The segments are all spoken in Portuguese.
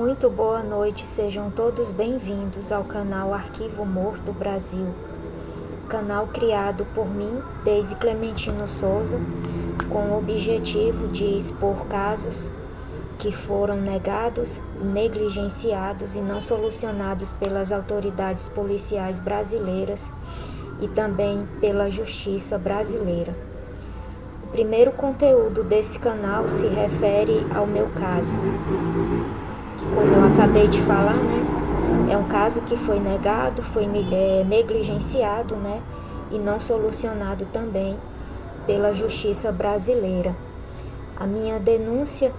Muito boa noite, sejam todos bem-vindos ao canal Arquivo Morto Brasil, canal criado por mim, Deise Clementino Souza, com o objetivo de expor casos que foram negados, negligenciados e não solucionados pelas autoridades policiais brasileiras e também pela justiça brasileira. O primeiro conteúdo desse canal se refere ao meu caso, que, como eu acabei de falar, é um caso que foi negado, foi negligenciado, e não solucionado também pela justiça brasileira. A minha denúncia,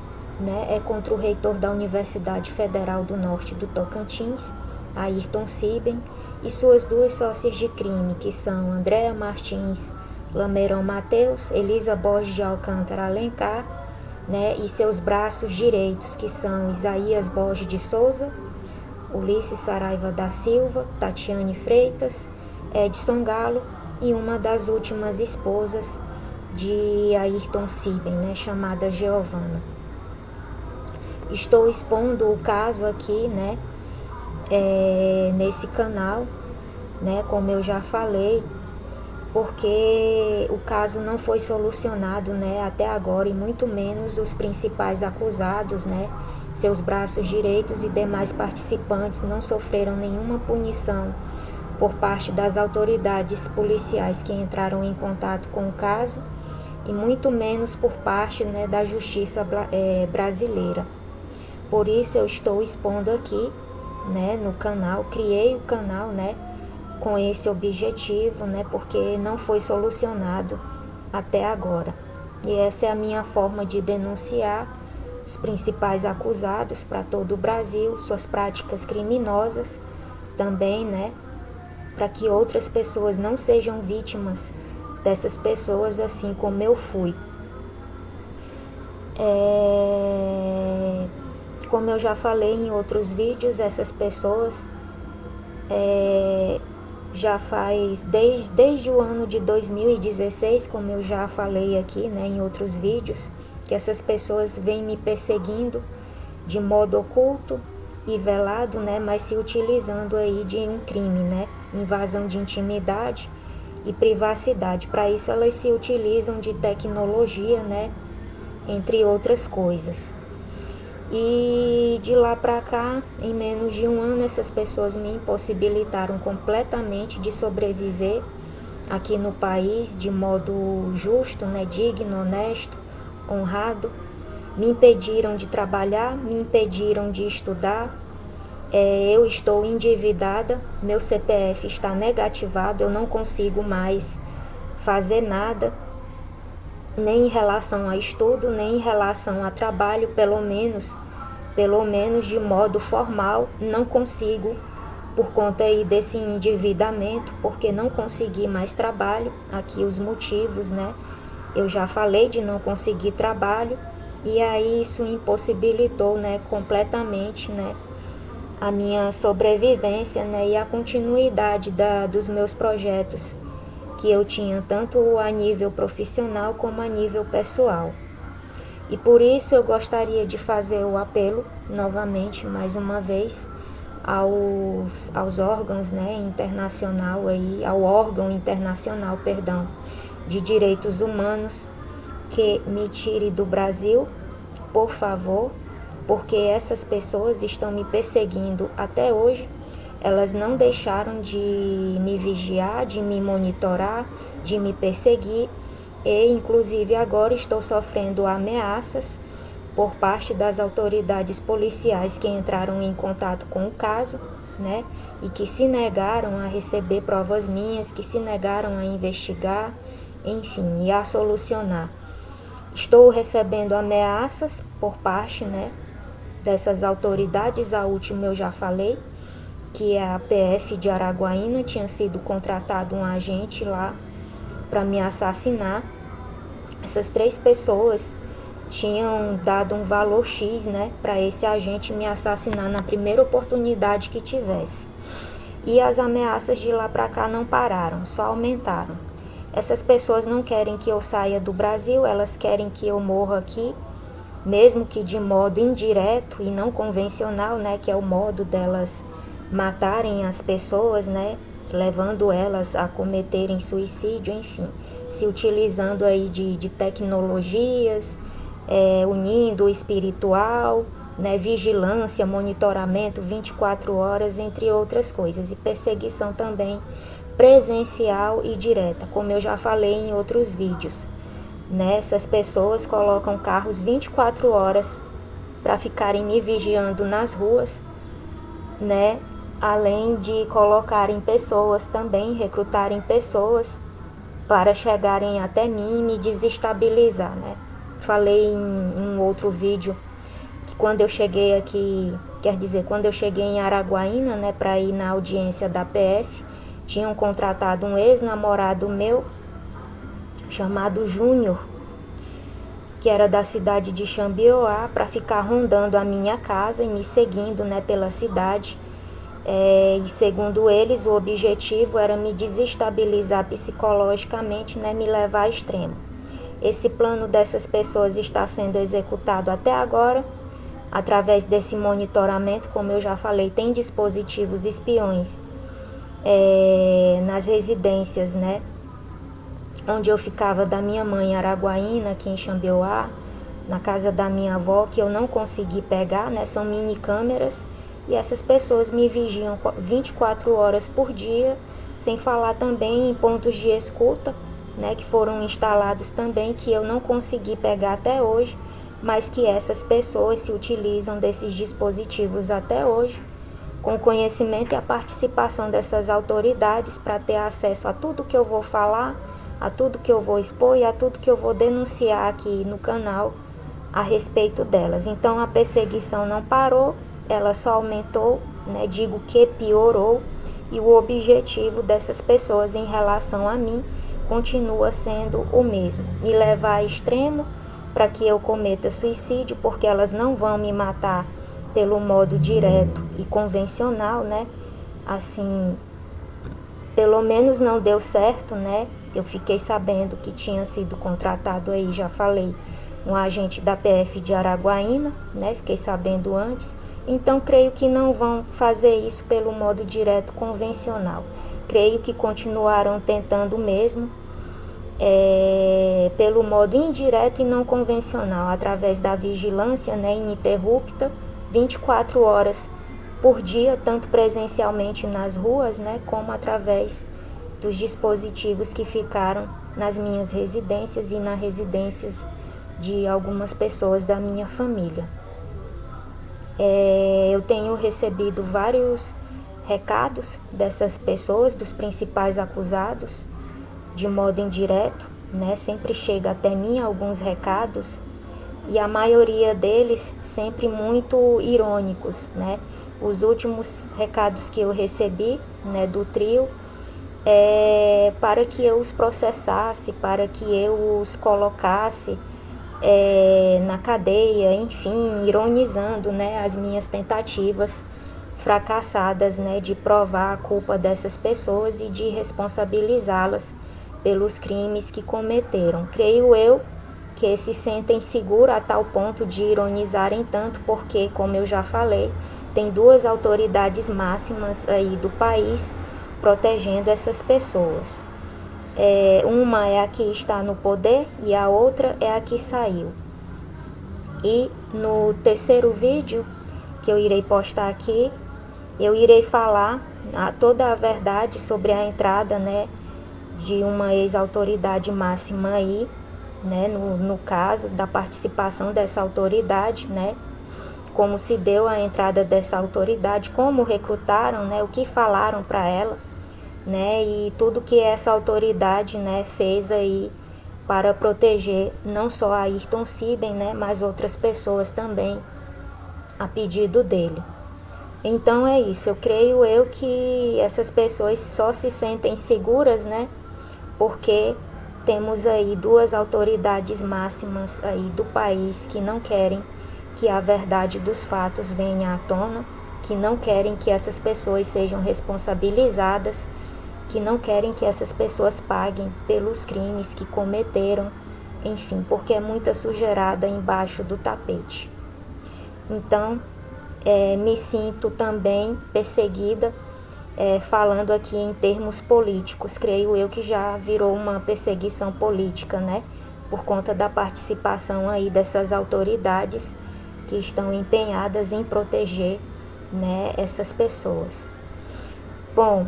é contra o reitor da Universidade Federal do Norte do Tocantins, Ayrton Siben, e suas duas sócias de crime, que são Andréa Martins Lameirão Mateus, Elisa Borges de Alcântara Alencar, e seus braços direitos, que são Isaías Borges de Souza, Ulisses Saraiva da Silva, Tatiane Freitas, Edson Galo e uma das últimas esposas de Ayrton Siben, chamada Giovana. Estou expondo o caso aqui, nesse canal, como eu já falei, porque o caso não foi solucionado, até agora, e muito menos os principais acusados, seus braços direitos e demais participantes não sofreram nenhuma punição por parte das autoridades policiais que entraram em contato com o caso, e muito menos por parte, da justiça brasileira. Por isso eu estou expondo aqui, no canal, criei o canal, com esse objetivo, porque não foi solucionado até agora. E essa é a minha forma de denunciar os principais acusados para todo o Brasil, suas práticas criminosas também, para que outras pessoas não sejam vítimas dessas pessoas, assim como eu fui. Como eu já falei em outros vídeos, essas pessoas já faz desde o ano de 2016, como eu já falei aqui, em outros vídeos, que essas pessoas vêm me perseguindo de modo oculto e velado, mas se utilizando aí de um crime, invasão de intimidade e privacidade. Para isso elas se utilizam de tecnologia, entre outras coisas. E de lá para cá, em menos de um ano, essas pessoas me impossibilitaram completamente de sobreviver aqui no país de modo justo, digno, honesto, honrado. Me impediram de trabalhar, me impediram de estudar. Eu estou endividada, meu CPF está negativado, eu não consigo mais fazer nada, nem em relação a estudo, nem em relação a trabalho, pelo menos de modo formal, não consigo, por conta aí desse endividamento, porque não consegui mais trabalho. Aqui os motivos, eu já falei de não conseguir trabalho, e aí isso impossibilitou, completamente, a minha sobrevivência, e a continuidade dos meus projetos que eu tinha, tanto a nível profissional como a nível pessoal. E por isso eu gostaria de fazer o apelo novamente, mais uma vez, aos órgãos, ao órgão internacional, de direitos humanos, que me tire do Brasil, por favor, porque essas pessoas estão me perseguindo até hoje. Elas não deixaram de me vigiar, de me monitorar, de me perseguir. E inclusive agora estou sofrendo ameaças por parte das autoridades policiais que entraram em contato com o caso, e que se negaram a receber provas minhas, que se negaram a investigar, enfim, e a solucionar. Estou recebendo ameaças por parte, dessas autoridades. A última eu já falei, que é a PF de Araguaína, tinha sido contratado um agente lá para me assassinar. Essas 3 pessoas tinham dado um valor X, para esse agente me assassinar na primeira oportunidade que tivesse. E as ameaças de lá para cá não pararam, só aumentaram. Essas pessoas não querem que eu saia do Brasil, elas querem que eu morra aqui, mesmo que de modo indireto e não convencional, né, que é o modo delas matarem as pessoas, né, levando elas a cometerem suicídio, enfim, se utilizando aí de tecnologias, unindo o espiritual, né, vigilância, monitoramento 24 horas, entre outras coisas, e perseguição também presencial e direta, como eu já falei em outros vídeos. Essas pessoas colocam carros 24 horas para ficarem me vigiando nas ruas, né? Além de colocarem pessoas também, recrutarem pessoas para chegarem até mim e me desestabilizar, né? Falei em um outro vídeo que quando eu cheguei aqui, quer dizer, quando eu cheguei em Araguaína, né, para ir na audiência da PF, tinham contratado um ex-namorado meu chamado Júnior, que era da cidade de Xambioá, para ficar rondando a minha casa e me seguindo, né, pela cidade. E segundo eles, o objetivo era me desestabilizar psicologicamente, né, me levar a extremo. Esse plano dessas pessoas está sendo executado até agora, através desse monitoramento, como eu já falei, tem dispositivos espiões nas residências, né, onde eu ficava da minha mãe em Araguaína, aqui em Xambioá, na casa da minha avó, que eu não consegui pegar, né, são mini câmeras, e essas pessoas me vigiam 24 horas por dia, sem falar também em pontos de escuta, né, que foram instalados também, que eu não consegui pegar até hoje, mas que essas pessoas se utilizam desses dispositivos até hoje, com o conhecimento e a participação dessas autoridades para ter acesso a tudo que eu vou falar, a tudo que eu vou expor e a tudo que eu vou denunciar aqui no canal a respeito delas. Então a perseguição não parou, ela só aumentou, né? Digo que piorou, e o objetivo dessas pessoas em relação a mim continua sendo o mesmo: me levar a extremo para que eu cometa suicídio, porque elas não vão me matar pelo modo direto e convencional, né? Assim, pelo menos não deu certo, né? Eu fiquei sabendo que tinha sido contratado aí, já falei, um agente da PF de Araguaína, né? Fiquei sabendo antes. Então, creio que não vão fazer isso pelo modo direto convencional. Creio que continuaram tentando mesmo pelo modo indireto e não convencional, através da vigilância, né, ininterrupta, 24 horas por dia, tanto presencialmente nas ruas, né, como através dos dispositivos que ficaram nas minhas residências e nas residências de algumas pessoas da minha família. Eu tenho recebido vários recados dessas pessoas, dos principais acusados, de modo indireto, né? Sempre chega até mim alguns recados, e a maioria deles sempre muito irônicos, né? Os últimos recados que eu recebi, né, do trio, para que eu os processasse, para que eu os colocasse na cadeia, enfim, ironizando, né, as minhas tentativas fracassadas, né, de provar a culpa dessas pessoas e de responsabilizá-las pelos crimes que cometeram. Creio eu que se sentem seguros a tal ponto de ironizarem tanto, porque, como eu já falei, tem duas autoridades máximas aí do país protegendo essas pessoas. Uma é a que está no poder e a outra é a que saiu. E no terceiro vídeo que eu irei postar aqui, eu irei falar toda a verdade sobre a entrada, né, de uma ex-autoridade máxima aí, né, no caso da participação dessa autoridade, né, como se deu a entrada dessa autoridade, como recrutaram, né, o que falaram para ela, né, e tudo que essa autoridade, né, fez aí para proteger não só a Ayrton Siben, né, mas outras pessoas também a pedido dele. Então é isso, eu creio eu que essas pessoas só se sentem seguras, né, porque temos aí duas autoridades máximas aí do país que não querem que a verdade dos fatos venha à tona, que não querem que essas pessoas sejam responsabilizadas, que não querem que essas pessoas paguem pelos crimes que cometeram, enfim, porque é muita sujeirada embaixo do tapete. Então, me sinto também perseguida, falando aqui em termos políticos. Creio eu que já virou uma perseguição política, né? Por conta da participação aí dessas autoridades que estão empenhadas em proteger, né, essas pessoas. Bom,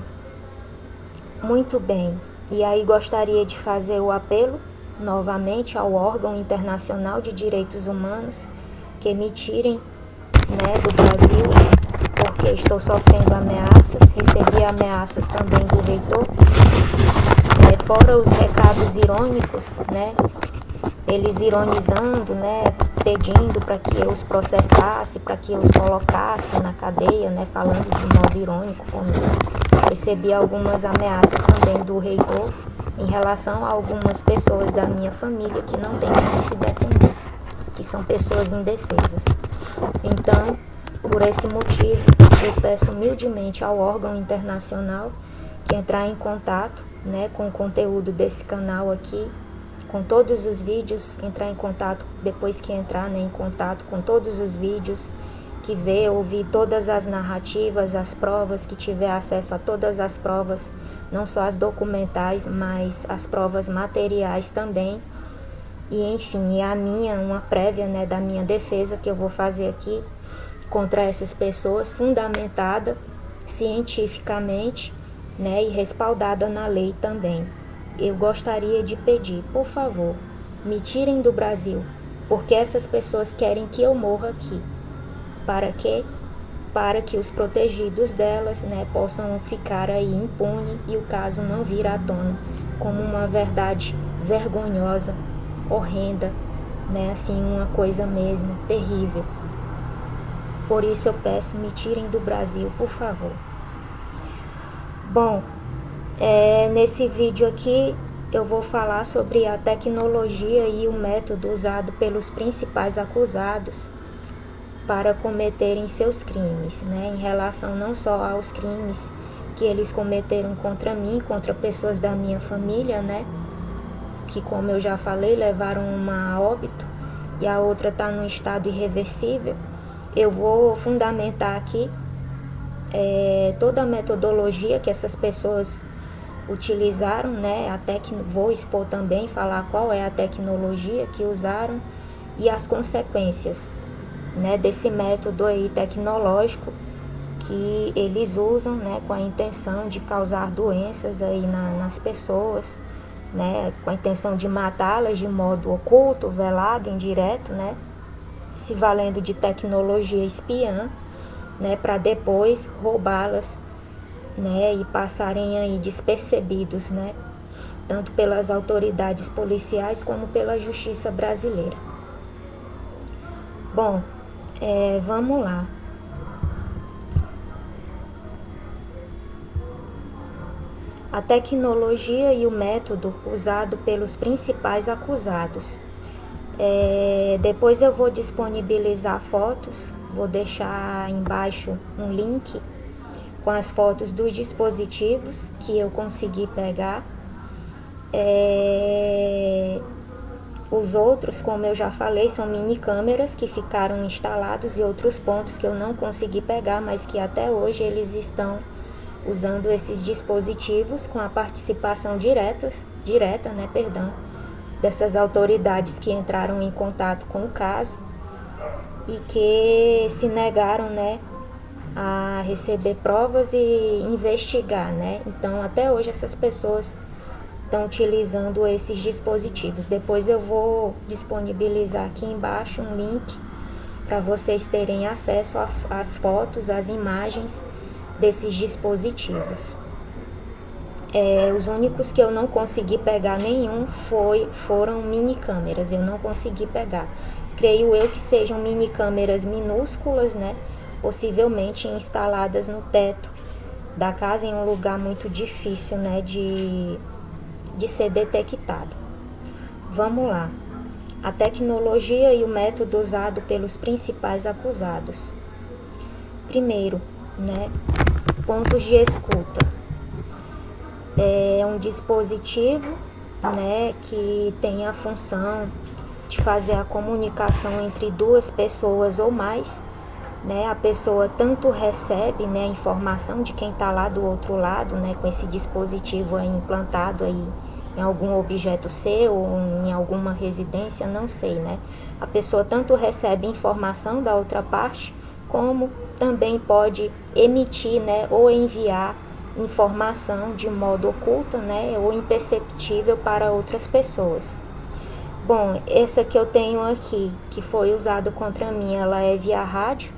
muito bem. E aí gostaria de fazer o apelo novamente ao órgão internacional de direitos humanos que me tirem, né, do Brasil, porque estou sofrendo ameaças. Recebi ameaças também do reitor, fora os recados irônicos, né, eles ironizando, né, pedindo para que eu os processasse, para que eu os colocasse na cadeia, né, falando de modo irônico comigo. Recebi algumas ameaças também do reitor em relação a algumas pessoas da minha família que não têm como se defender, que são pessoas indefesas. Então, por esse motivo, eu peço humildemente ao órgão internacional que entrar em contato, né, com o conteúdo desse canal aqui, com todos os vídeos, entrar em contato, depois que entrar, né, em contato com todos os vídeos, que vê, ouvir todas as narrativas, as provas, que tiver acesso a todas as provas, não só as documentais, mas as provas materiais também. E enfim, uma prévia, né, da minha defesa que eu vou fazer aqui contra essas pessoas, fundamentada cientificamente, né, e respaldada na lei também. Eu gostaria de pedir, por favor, me tirem do Brasil, porque essas pessoas querem que eu morra aqui. Para quê? Para que os protegidos delas, né, possam ficar aí impunes e o caso não vir à tona como uma verdade vergonhosa, horrenda, né, assim, uma coisa mesmo terrível. Por isso eu peço, me tirem do Brasil, por favor. Bom, nesse vídeo aqui eu vou falar sobre a tecnologia e o método usado pelos principais acusados para cometerem seus crimes, né, em relação não só aos crimes que eles cometeram contra mim, contra pessoas da minha família, né, que, como eu já falei, levaram uma a óbito e a outra está num estado irreversível. Eu vou fundamentar aqui toda a metodologia que essas pessoas utilizaram, né, vou expor também, falar qual é a tecnologia que usaram e as consequências, né, desse método aí tecnológico que eles usam, né, com a intenção de causar doenças aí nas pessoas, né, com a intenção de matá-las de modo oculto, velado, indireto, né, se valendo de tecnologia espiã, né, para depois roubá-las, né, e passarem aí despercebidos, né, tanto pelas autoridades policiais como pela justiça brasileira. Bom, vamos lá. A tecnologia e o método usado pelos principais acusados. Depois eu vou disponibilizar fotos, vou deixar embaixo um link com as fotos dos dispositivos que eu consegui pegar. Os outros, como eu já falei, são mini câmeras que ficaram instalados em outros pontos que eu não consegui pegar, mas que até hoje eles estão usando esses dispositivos com a participação direta, né, dessas autoridades que entraram em contato com o caso e que se negaram, né, a receber provas e investigar, né. Então, até hoje essas pessoas estão utilizando esses dispositivos. Depois eu vou disponibilizar aqui embaixo um link para vocês terem acesso às fotos, às imagens desses dispositivos. Os únicos que eu não consegui pegar nenhum foram mini câmeras, eu não consegui pegar. Creio eu que sejam mini câmeras minúsculas, né, possivelmente instaladas no teto da casa em um lugar muito difícil, né, de ser detectado. Vamos lá. A tecnologia e o método usado pelos principais acusados. Primeiro, né, pontos de escuta. É um dispositivo né, que tem a função de fazer a comunicação entre duas pessoas ou mais, né? A pessoa tanto recebe, né, a informação de quem está lá do outro lado, né, com esse dispositivo aí implantado aí em algum objeto seu ou em alguma residência, não sei, né? A pessoa tanto recebe informação da outra parte, como também pode emitir, né, ou enviar informação de modo oculto, né, ou imperceptível para outras pessoas. Bom, essa que eu tenho aqui, que foi usado contra mim, ela é via rádio,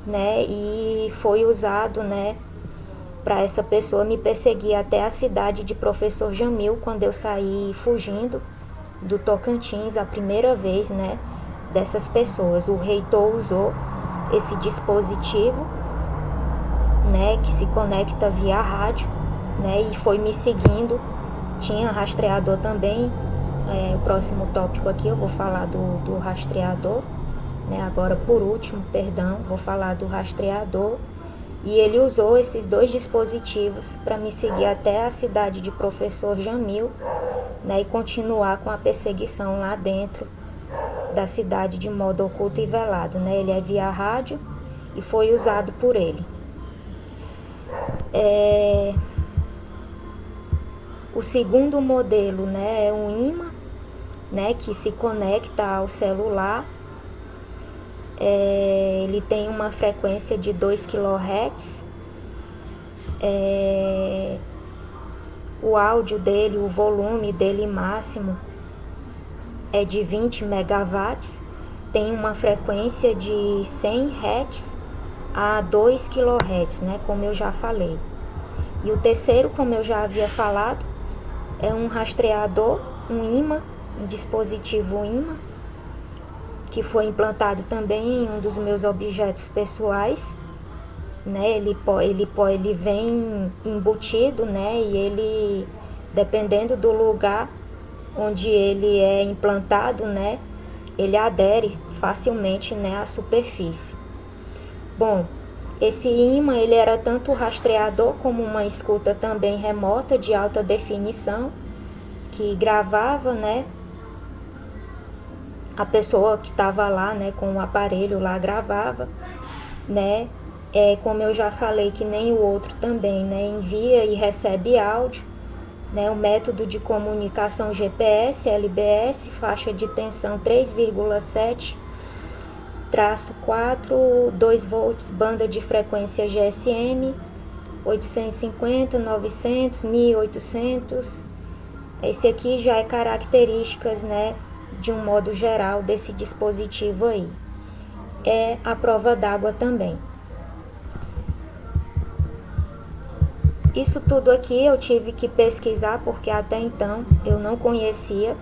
né, e foi usado, né, para essa pessoa me perseguir até a cidade de Professor Jamil, quando eu saí fugindo do Tocantins a primeira vez, né, dessas pessoas. O reitor usou esse dispositivo, né, que se conecta via rádio, né, e foi me seguindo. Tinha rastreador também. O próximo tópico aqui eu vou falar do rastreador, né, agora por último, perdão, vou falar do rastreador. E ele usou esses dois dispositivos para me seguir até a cidade de Professor Jamil, né, e continuar com a perseguição lá dentro da cidade de modo oculto e velado, né. Ele é via rádio e foi usado por ele. O segundo modelo, né, é um imã, né, que se conecta ao celular. Ele tem uma frequência de 2 kHz. O áudio dele, o volume dele máximo é de 20 megawatts. Tem uma frequência de 100 Hz a 2 kHz, né, como eu já falei. E o terceiro, como eu já havia falado, é um rastreador, um imã, um dispositivo imã, que foi implantado também em um dos meus objetos pessoais, né? Ele vem embutido, né? E ele, dependendo do lugar onde ele é implantado, né, ele adere facilmente, né, à superfície. Bom, esse imã, ele era tanto rastreador como uma escuta também remota de alta definição, que gravava, né, a pessoa que estava lá, né, com o aparelho lá gravava, né. Como eu já falei, que nem o outro também, né, envia e recebe áudio, né. O método de comunicação GPS, LBS, faixa de tensão 3,7/4, 2 volts, banda de frequência GSM, 850, 900, 1800. Esse aqui já é características, né, de um modo geral desse dispositivo aí. É a prova d'água também. Isso tudo aqui eu tive que pesquisar, porque até então eu não conhecia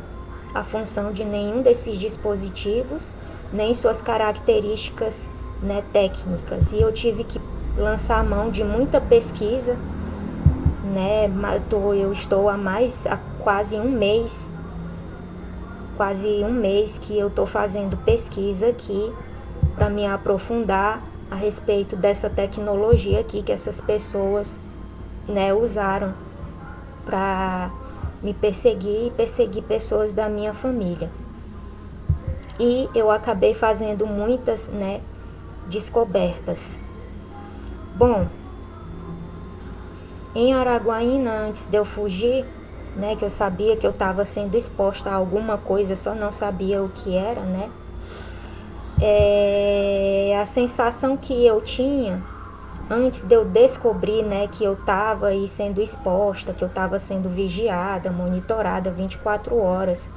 a função de nenhum desses dispositivos, nem suas características, né, técnicas. E eu tive que lançar a mão de muita pesquisa, né. Eu estou há quase um mês que eu estou fazendo pesquisa aqui para me aprofundar a respeito dessa tecnologia aqui que essas pessoas, né, usaram para me perseguir e perseguir pessoas da minha família. E eu acabei fazendo muitas, né, descobertas. Bom, em Araguaína, antes de eu fugir, né, que eu sabia que eu estava sendo exposta a alguma coisa, só não sabia o que era, né. A sensação que eu tinha antes de eu descobrir, né, que eu estava aí sendo exposta, que eu estava sendo vigiada, monitorada 24 horas,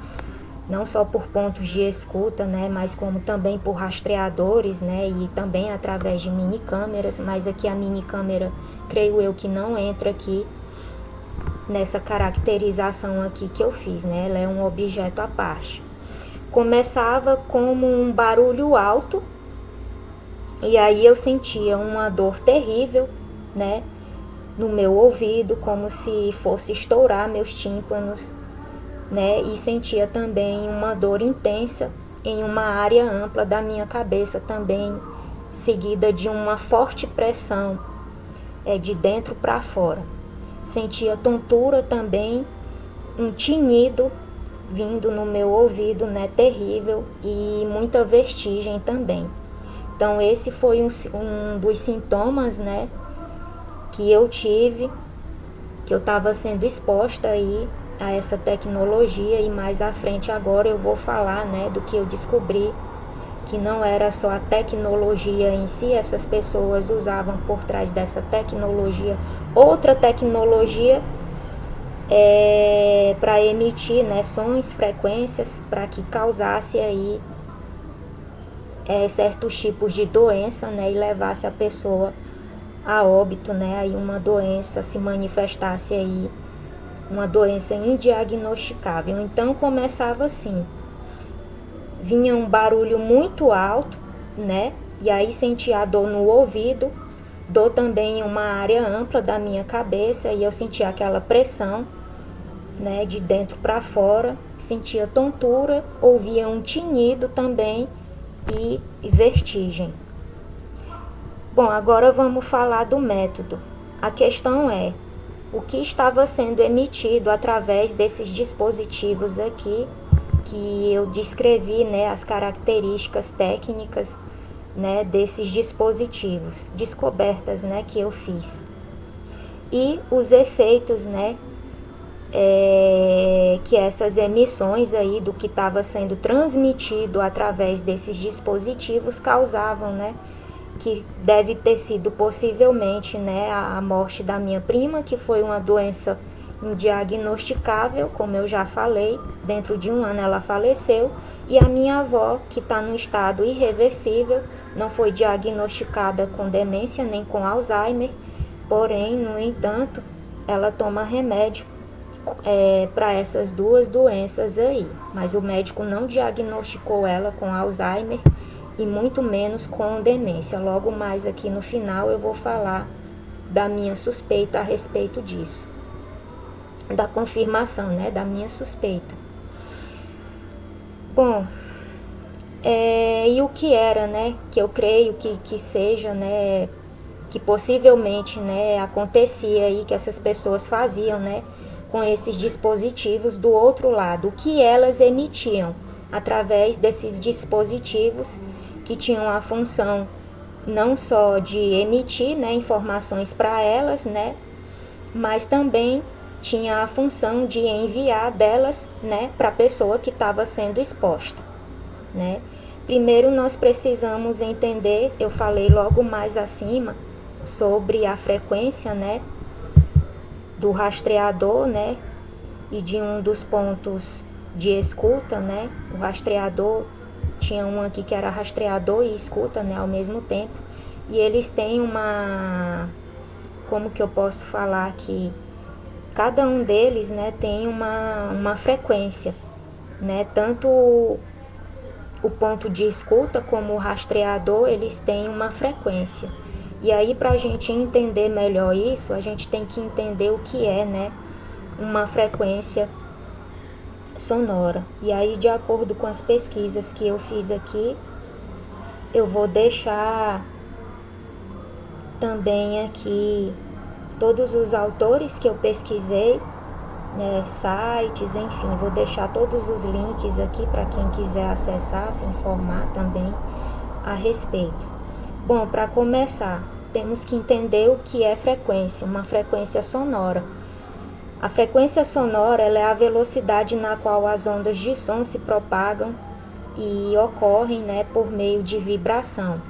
não só por pontos de escuta, né, mas como também por rastreadores, né, e também através de mini câmeras, mas aqui a mini câmera, creio eu que não entra aqui nessa caracterização aqui que eu fiz, né, ela é um objeto à parte. Começava como um barulho alto, e aí eu sentia uma dor terrível, né, no meu ouvido, como se fosse estourar meus tímpanos, né, e sentia também uma dor intensa em uma área ampla da minha cabeça também, seguida de uma forte pressão, de dentro para fora. Sentia tontura também um tinido vindo no meu ouvido, né, terrível, e muita vertigem também. Então esse foi um dos sintomas, né, que eu tive, que eu estava sendo exposta aí a essa tecnologia, e mais à frente agora eu vou falar, né, do que eu descobri, que não era só a tecnologia em si, essas pessoas usavam por trás dessa tecnologia outra tecnologia para emitir, né, sons, frequências, para que causasse aí certos tipos de doença, né, e levasse a pessoa a óbito, né, aí uma doença se manifestasse aí, uma doença indiagnosticável. Então começava assim, vinha um barulho muito alto, né, e aí sentia a dor no ouvido, dor também em uma área ampla da minha cabeça, e eu sentia aquela pressão, né, de dentro para fora, sentia tontura, ouvia um tinido também e vertigem. Bom, agora vamos falar do método. A questão é o que estava sendo emitido através desses dispositivos aqui, que eu descrevi, né, as características técnicas, né, desses dispositivos, descobertas, né, que eu fiz. E os efeitos, né, que essas emissões aí do que estava sendo transmitido através desses dispositivos causavam, né, que deve ter sido possivelmente, né, a morte da minha prima, que foi uma doença indiagnosticável, como eu já falei, dentro de 1 ano ela faleceu, e a minha avó, que está no estado irreversível, não foi diagnosticada com demência nem com Alzheimer, porém, no entanto, ela toma remédio para essas duas doenças aí, mas o médico não diagnosticou ela com Alzheimer e muito menos com demência. Logo mais aqui no final eu vou falar da minha suspeita a respeito disso, da confirmação, né, da minha suspeita. Bom, e o que era, né, que eu creio que seja, né, que possivelmente, né, acontecia aí, que essas pessoas faziam, né, com esses dispositivos do outro lado, o que elas emitiam através desses dispositivos que tinham a função não só de emitir, né, informações para elas, né, mas também tinha a função de enviar delas, né, para a pessoa que estava sendo exposta, né. Primeiro nós precisamos entender, eu falei logo mais acima, sobre a frequência, né, do rastreador, né, e de um dos pontos de escuta, né. O rastreador, tinha um aqui que era rastreador e escuta, né, ao mesmo tempo, e eles têm uma, como que eu posso falar aqui, cada um deles, né, tem uma frequência, né, tanto o ponto de escuta como o rastreador, eles têm uma frequência. E aí, para a gente entender melhor isso, a gente tem que entender o que é, né, uma frequência sonora. E aí, de acordo com as pesquisas que eu fiz aqui, eu vou deixar também aqui todos os autores que eu pesquisei, né, sites, enfim, vou deixar todos os links aqui para quem quiser acessar, se informar também a respeito. Bom, para começar, temos que entender o que é frequência, uma frequência sonora. A frequência sonora, ela é a velocidade na qual as ondas de som se propagam e ocorrem, né, por meio de vibração.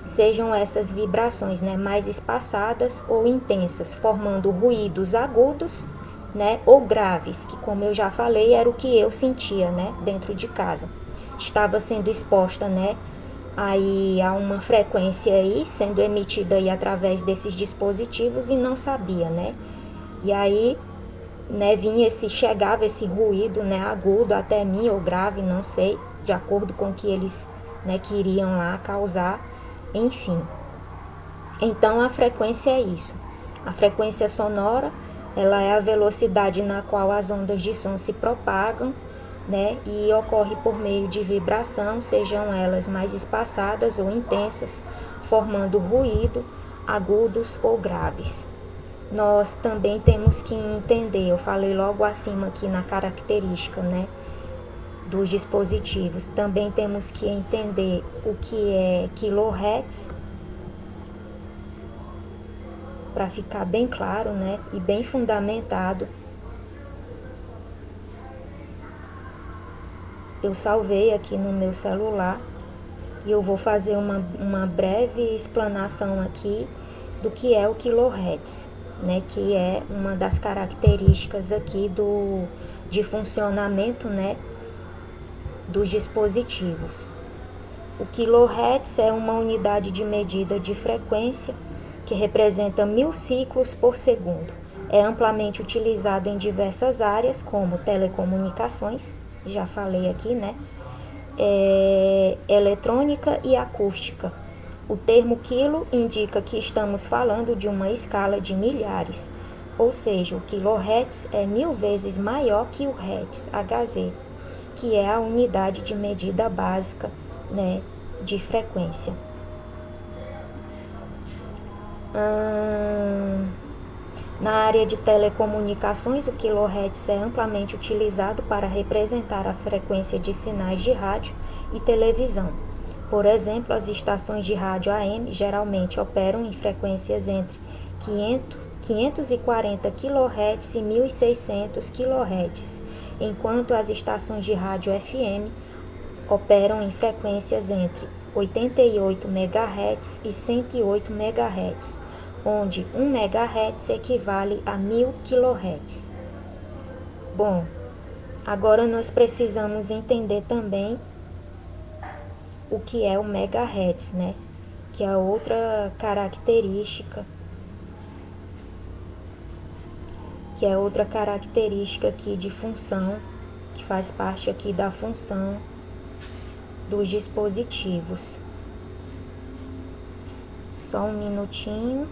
Sejam essas vibrações, né, mais espaçadas ou intensas, formando ruídos agudos, né, ou graves, que, como eu já falei, era o que eu sentia, né, dentro de casa. Estava sendo exposta, né, aí a uma frequência aí, sendo emitida aí através desses dispositivos e não sabia, né. E aí, né, chegava esse ruído, né, agudo até mim, ou grave, não sei, de acordo com o que eles, né, queriam lá causar, enfim. Então a frequência é isso. A frequência sonora, ela é a velocidade na qual as ondas de som se propagam, né, e ocorre por meio de vibração, sejam elas mais espaçadas ou intensas, formando ruído, agudos ou graves. nós também temos que entender, eu falei logo acima aqui na característica, né, dos dispositivos, também temos que entender o que é quilohertz, para ficar bem claro, né, e bem fundamentado. Eu salvei aqui no meu celular e eu vou fazer uma breve explanação aqui do que é o quilohertz, né, que é uma das características aqui de funcionamento, né, dos dispositivos. O quilohertz é uma unidade de medida de frequência que representa 1000 ciclos por segundo. É amplamente utilizado em diversas áreas, como telecomunicações, já falei aqui, né? Eletrônica e acústica. O termo quilo indica que estamos falando de uma escala de milhares, ou seja, o quilohertz é 1000 vezes maior que o hertz, Hz, que é a unidade de medida básica, né, de frequência. Na área de telecomunicações, o quilohertz é amplamente utilizado para representar a frequência de sinais de rádio e televisão. Por exemplo, as estações de rádio AM geralmente operam em frequências entre 540 kHz e 1600 kHz, enquanto as estações de rádio FM operam em frequências entre 88 MHz e 108 MHz, onde 1 MHz equivale a 1000 kHz. Bom, agora nós precisamos entender também o que é o megahertz, né? Que é outra característica, aqui de função, que faz parte aqui da função dos dispositivos. Só um minutinho.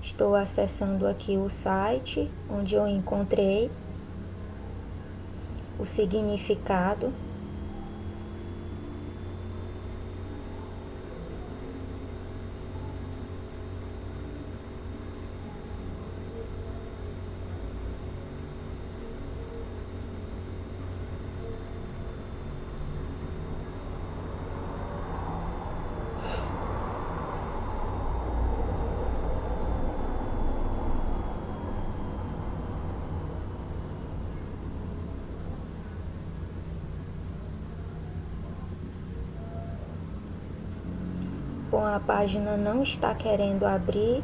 Estou acessando aqui o site onde eu encontrei o significado . Bom, a página não está querendo abrir.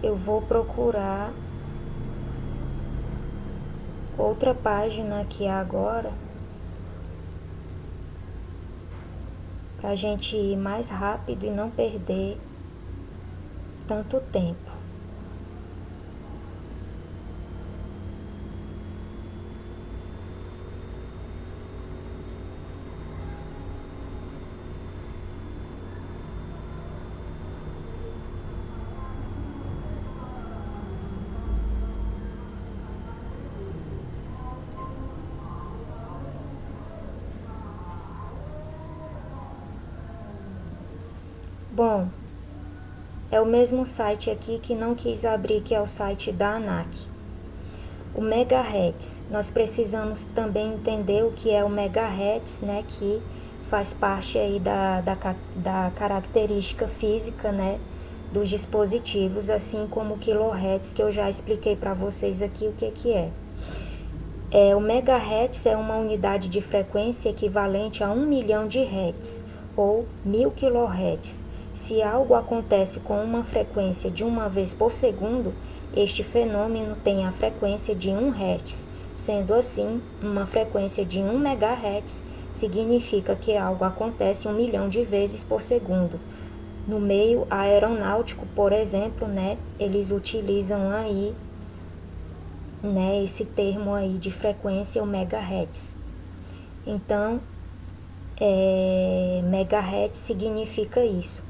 Eu vou procurar outra página aqui agora, para a gente ir mais rápido e não perder tanto tempo. Bom, é o mesmo site aqui que não quis abrir, que é o site da ANAC. O megahertz, nós precisamos também entender o que é o megahertz, né, que faz parte aí da característica física, né, dos dispositivos, assim como o quilohertz, que eu já expliquei para vocês aqui o que é. O megahertz é uma unidade de frequência equivalente a 1 milhão de hertz, ou 1000 kHz. Se algo acontece com uma frequência de uma vez por segundo, este fenômeno tem a frequência de 1 Hz. Sendo assim, uma frequência de 1 MHz significa que algo acontece 1 milhão de vezes por segundo. No meio aeronáutico, por exemplo, né, eles utilizam aí, né, esse termo aí de frequência, o megahertz. Então, megahertz significa isso.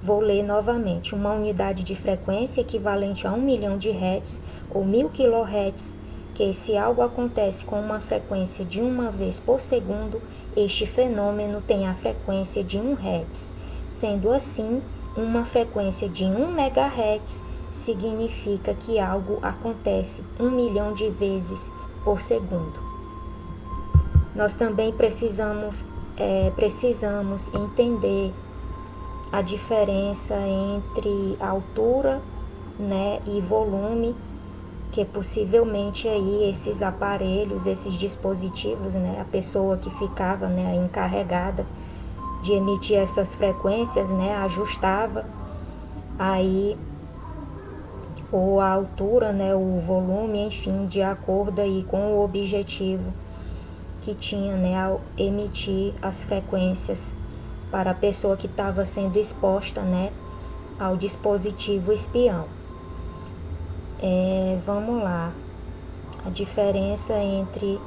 Vou ler novamente. Uma unidade de frequência equivalente a 1 milhão de hertz ou 1000 kHz, que se algo acontece com uma frequência de uma vez por segundo, este fenômeno tem a frequência de 1 Hz. Sendo assim, uma frequência de 1 MHz significa que algo acontece 1 milhão de vezes por segundo. Nós também precisamos entender a diferença entre altura, né, e volume, que possivelmente aí esses aparelhos, esses dispositivos, né, a pessoa que ficava, né, encarregada de emitir essas frequências, né, ajustava aí ou a altura, né, o volume, enfim, de acordo aí com o objetivo que tinha, né, ao emitir as frequências para a pessoa que estava sendo exposta, né, ao dispositivo espião. Vamos lá, a diferença entre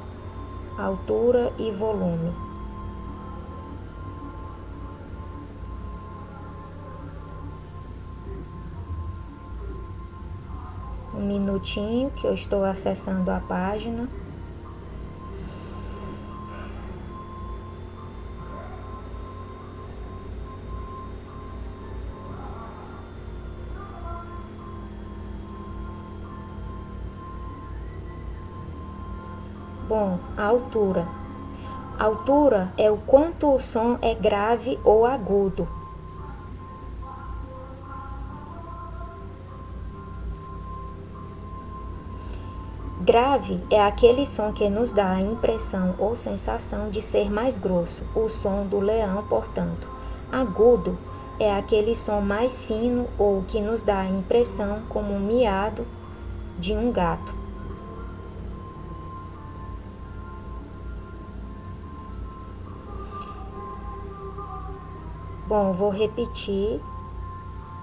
altura e volume. Um minutinho que eu estou acessando a página. Bom, a altura. A altura é o quanto o som é grave ou agudo. Grave é aquele som que nos dá a impressão ou sensação de ser mais grosso, o som do leão, portanto. Agudo é aquele som mais fino ou que nos dá a impressão como um miado de um gato. Bom, vou repetir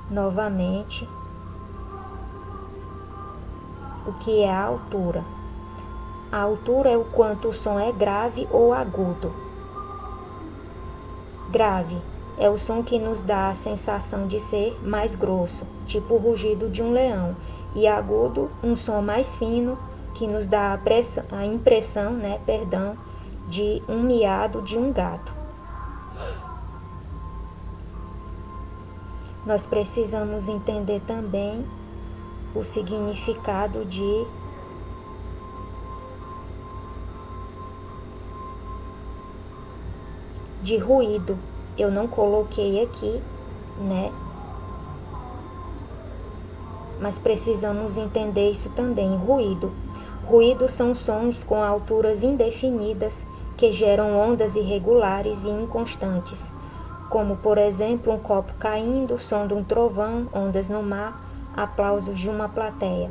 novamente o que é a altura. A altura é o quanto o som é grave ou agudo. Grave é o som que nos dá a sensação de ser mais grosso, tipo o rugido de um leão. E agudo, um som mais fino, que nos dá a impressão, de um miado de um gato. Nós precisamos entender também o significado de ruído. Eu não coloquei aqui, né? Mas precisamos entender isso também. Ruído. Ruído são sons com alturas indefinidas que geram ondas irregulares e inconstantes, como, por exemplo, um copo caindo, som de um trovão, ondas no mar, aplausos de uma plateia.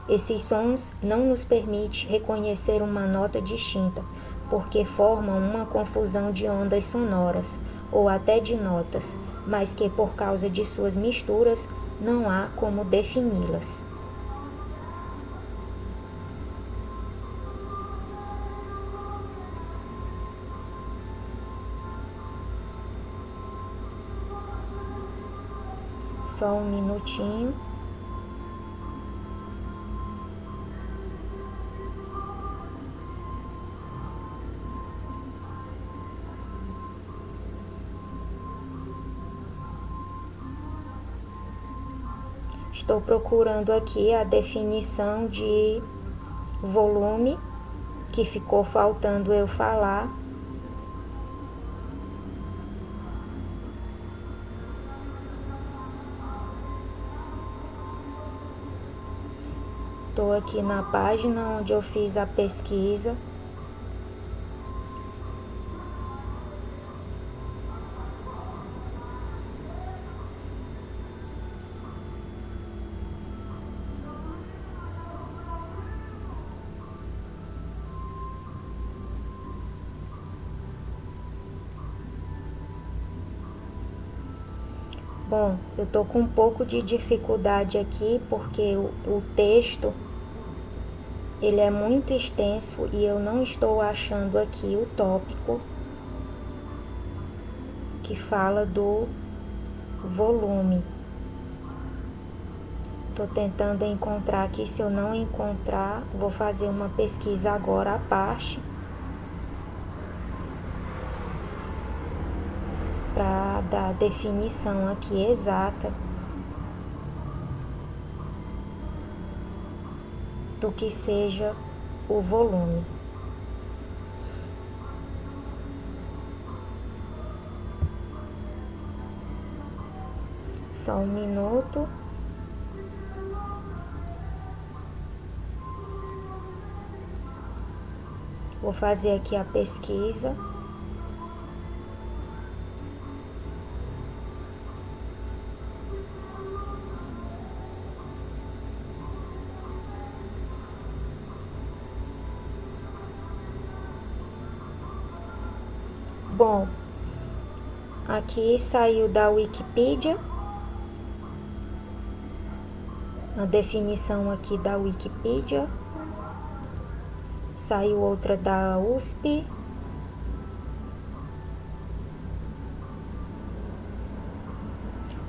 Esses sons não nos permitem reconhecer uma nota distinta, porque formam uma confusão de ondas sonoras, ou até de notas, mas que por causa de suas misturas não há como defini-las. Só um minutinho. Estou procurando aqui a definição de volume, que ficou faltando eu falar. Estou aqui na página onde eu fiz a pesquisa. Bom, eu estou com um pouco de dificuldade aqui porque o texto ele é muito extenso e eu não estou achando aqui o tópico que fala do volume. Estou tentando encontrar aqui, se eu não encontrar, vou fazer uma pesquisa agora à parte para dar a definição aqui exata do que seja o volume. Só um minuto. Vou fazer aqui a pesquisa. Bom, aqui saiu da Wikipedia, a definição aqui da Wikipedia, saiu outra da USP,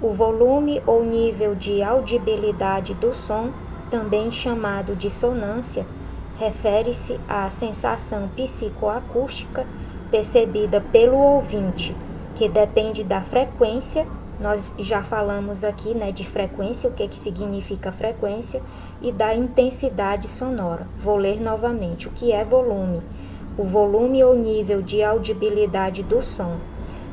o volume ou nível de audibilidade do som, também chamado de sonância, refere-se à sensação psicoacústica percebida pelo ouvinte, que depende da frequência. Nós já falamos aqui, né, de frequência, o que significa frequência, e da intensidade sonora. Vou ler novamente. O que é volume? O volume ou nível de audibilidade do som,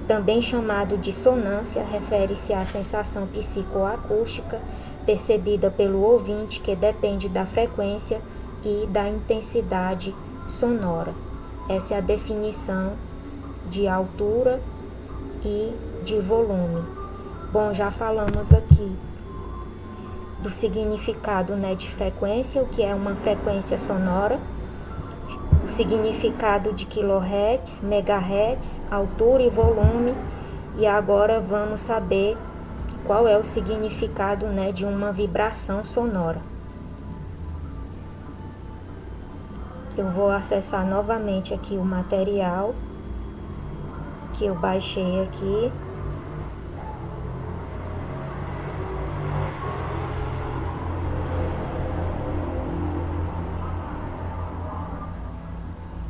também chamado de sonância, refere-se à sensação psicoacústica percebida pelo ouvinte, que depende da frequência e da intensidade sonora. Essa é a definição de altura e de volume. Bom, já falamos aqui do significado, né, de frequência, o que é uma frequência sonora, o significado de quilohertz, megahertz, altura e volume, e agora vamos saber qual é o significado, né, de uma vibração sonora. Eu vou acessar novamente aqui o material que eu baixei aqui.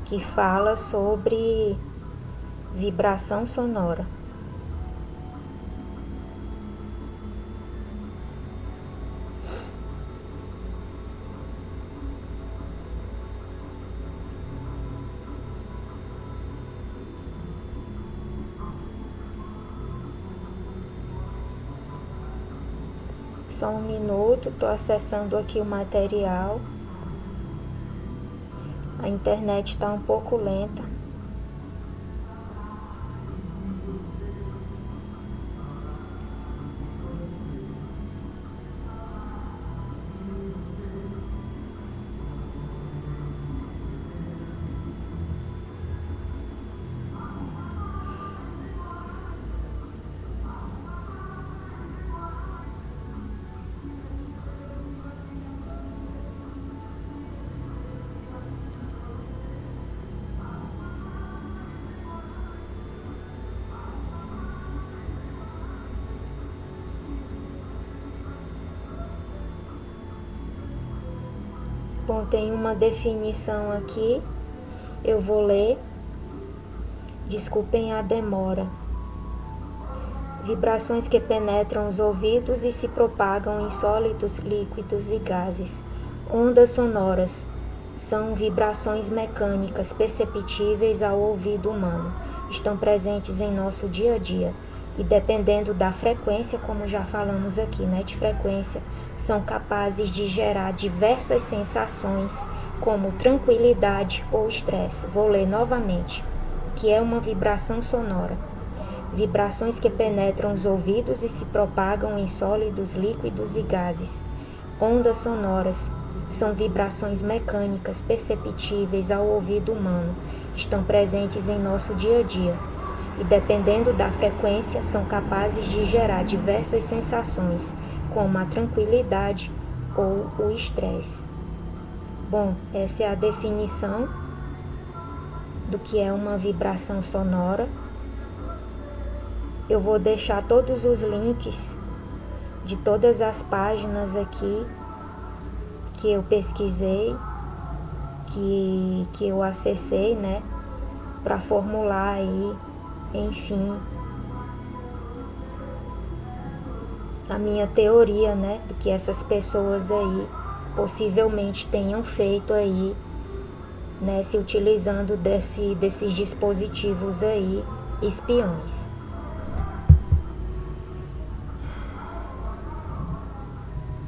Que fala sobre vibração sonora. Só um minuto, estou acessando aqui o material. A internet está um pouco lenta. Bom, tem uma definição aqui, eu vou ler, desculpem a demora. Vibrações que penetram os ouvidos e se propagam em sólidos, líquidos e gases. Ondas sonoras são vibrações mecânicas perceptíveis ao ouvido humano. Estão presentes em nosso dia a dia e, dependendo da frequência, como já falamos aqui, né, de frequência, são capazes de gerar diversas sensações, como tranquilidade ou estresse. Vou ler novamente. O que é uma vibração sonora? Vibrações que penetram os ouvidos e se propagam em sólidos, líquidos e gases. Ondas sonoras são vibrações mecânicas perceptíveis ao ouvido humano. Estão presentes em nosso dia a dia e, dependendo da frequência, são capazes de gerar diversas sensações, como a tranquilidade ou o estresse. Bom, essa é a definição do que é uma vibração sonora. Eu vou deixar todos os links de todas as páginas aqui que eu pesquisei, que eu acessei, né, para formular aí, enfim, a minha teoria, né, do que essas pessoas aí possivelmente tenham feito aí, né, se utilizando desses dispositivos aí, espiões.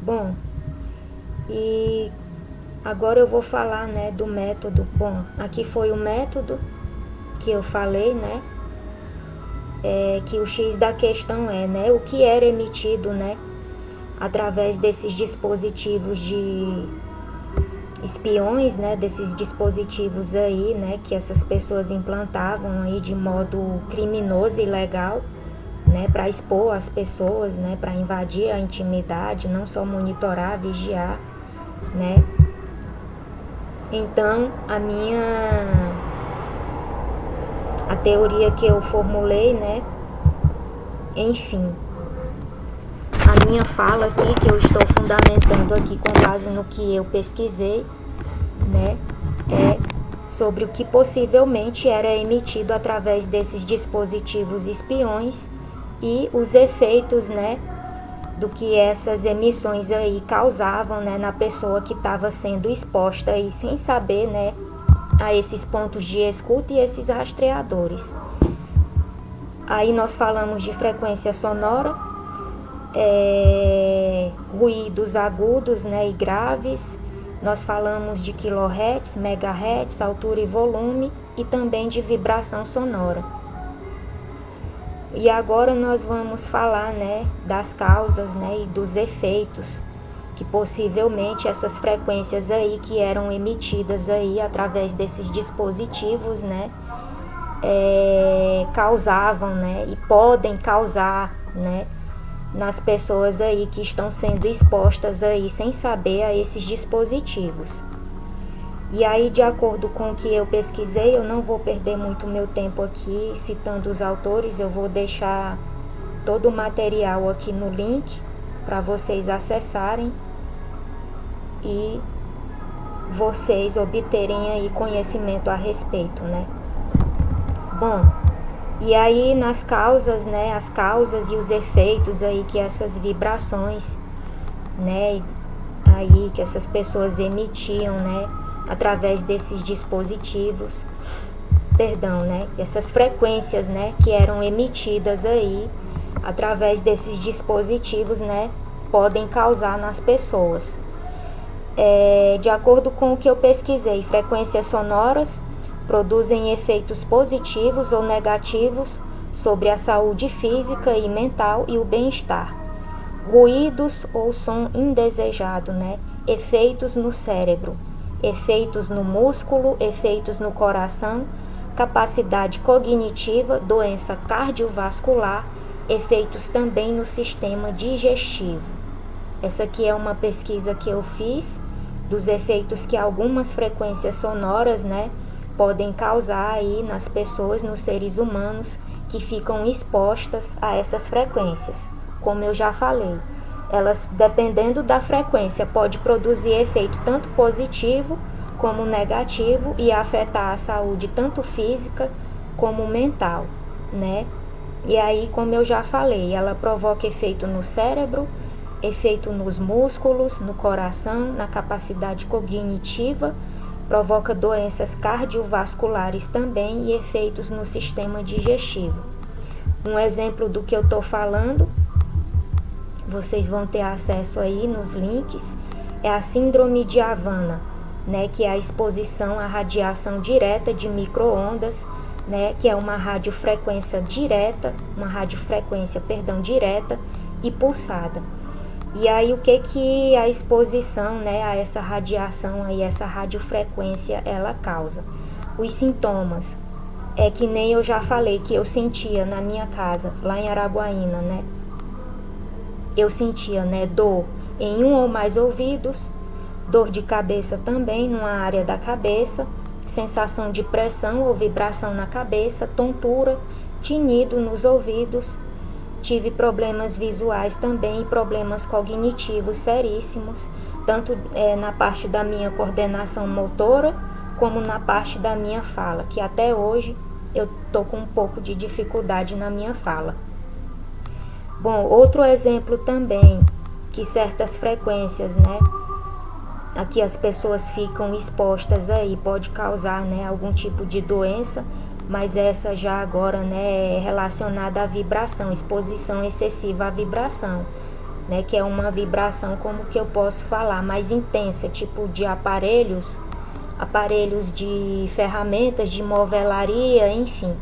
Bom, e agora eu vou falar, né, do método. Bom, aqui foi o método que eu falei, né, que o X da questão é, né, o que era emitido, né, através desses dispositivos de espiões, né, desses dispositivos aí, né, que essas pessoas implantavam aí de modo criminoso e ilegal, né, para expor as pessoas, né, para invadir a intimidade, não só monitorar, vigiar, né. Então, a teoria que eu formulei, né, enfim, a minha fala aqui, que eu estou fundamentando aqui com base no que eu pesquisei, né, é sobre o que possivelmente era emitido através desses dispositivos espiões e os efeitos, né, do que essas emissões aí causavam, né, na pessoa que estava sendo exposta aí sem saber, né, a esses pontos de escuta e esses rastreadores. Aí nós falamos de frequência sonora, ruídos agudos, né, e graves. Nós falamos de quilohertz, megahertz, altura e volume, e também de vibração sonora. E agora nós vamos falar, né, das causas, né, e dos efeitos que possivelmente essas frequências aí que eram emitidas aí através desses dispositivos, né, causavam, né, e podem causar, né, nas pessoas aí que estão sendo expostas aí sem saber a esses dispositivos. E aí, de acordo com o que eu pesquisei, eu não vou perder muito meu tempo aqui citando os autores, eu vou deixar todo o material aqui no link para vocês acessarem e vocês obterem aí conhecimento a respeito, né? Bom, e aí nas causas, né, as causas e os efeitos aí que essas vibrações, né, aí que essas pessoas emitiam, né, através desses dispositivos, né, essas frequências, né, que eram emitidas aí através desses dispositivos, né, podem causar nas pessoas. De acordo com o que eu pesquisei, frequências sonoras produzem efeitos positivos ou negativos sobre a saúde física e mental e o bem-estar. Ruídos ou som indesejado, né, efeitos no cérebro, efeitos no músculo, efeitos no coração, capacidade cognitiva, doença cardiovascular, efeitos também no sistema digestivo. Essa aqui é uma pesquisa que eu fiz dos efeitos que algumas frequências sonoras, né, podem causar aí nas pessoas, nos seres humanos que ficam expostas a essas frequências. Como eu já falei, elas, dependendo da frequência, pode produzir efeito tanto positivo como negativo e afetar a saúde tanto física como mental, né? E aí, como eu já falei, ela provoca efeito no cérebro, efeito nos músculos, no coração, na capacidade cognitiva, provoca doenças cardiovasculares também e efeitos no sistema digestivo. Um exemplo do que eu estou falando, vocês vão ter acesso aí nos links, é a síndrome de Havana, né, que é a exposição à radiação direta de micro-ondas, né, que é uma radiofrequência direta e pulsada. E aí o que a exposição, né, a essa radiação aí, essa radiofrequência, ela causa? Os sintomas é que nem eu já falei que eu sentia na minha casa, lá em Araguaína, né? Eu sentia, né, dor em um ou mais ouvidos, dor de cabeça também numa área da cabeça, sensação de pressão ou vibração na cabeça, tontura, tinido nos ouvidos, tive problemas visuais também, problemas cognitivos seríssimos, tanto na parte da minha coordenação motora, como na parte da minha fala, que até hoje eu tô com um pouco de dificuldade na minha fala. Bom, outro exemplo também, que certas frequências, né, a que as pessoas ficam expostas aí, pode causar, né, algum tipo de doença, mas essa já agora, né, é relacionada à vibração, exposição excessiva à vibração, né, que é uma vibração, como que eu posso falar, mais intensa, tipo de aparelhos de ferramentas de movelaria, enfim.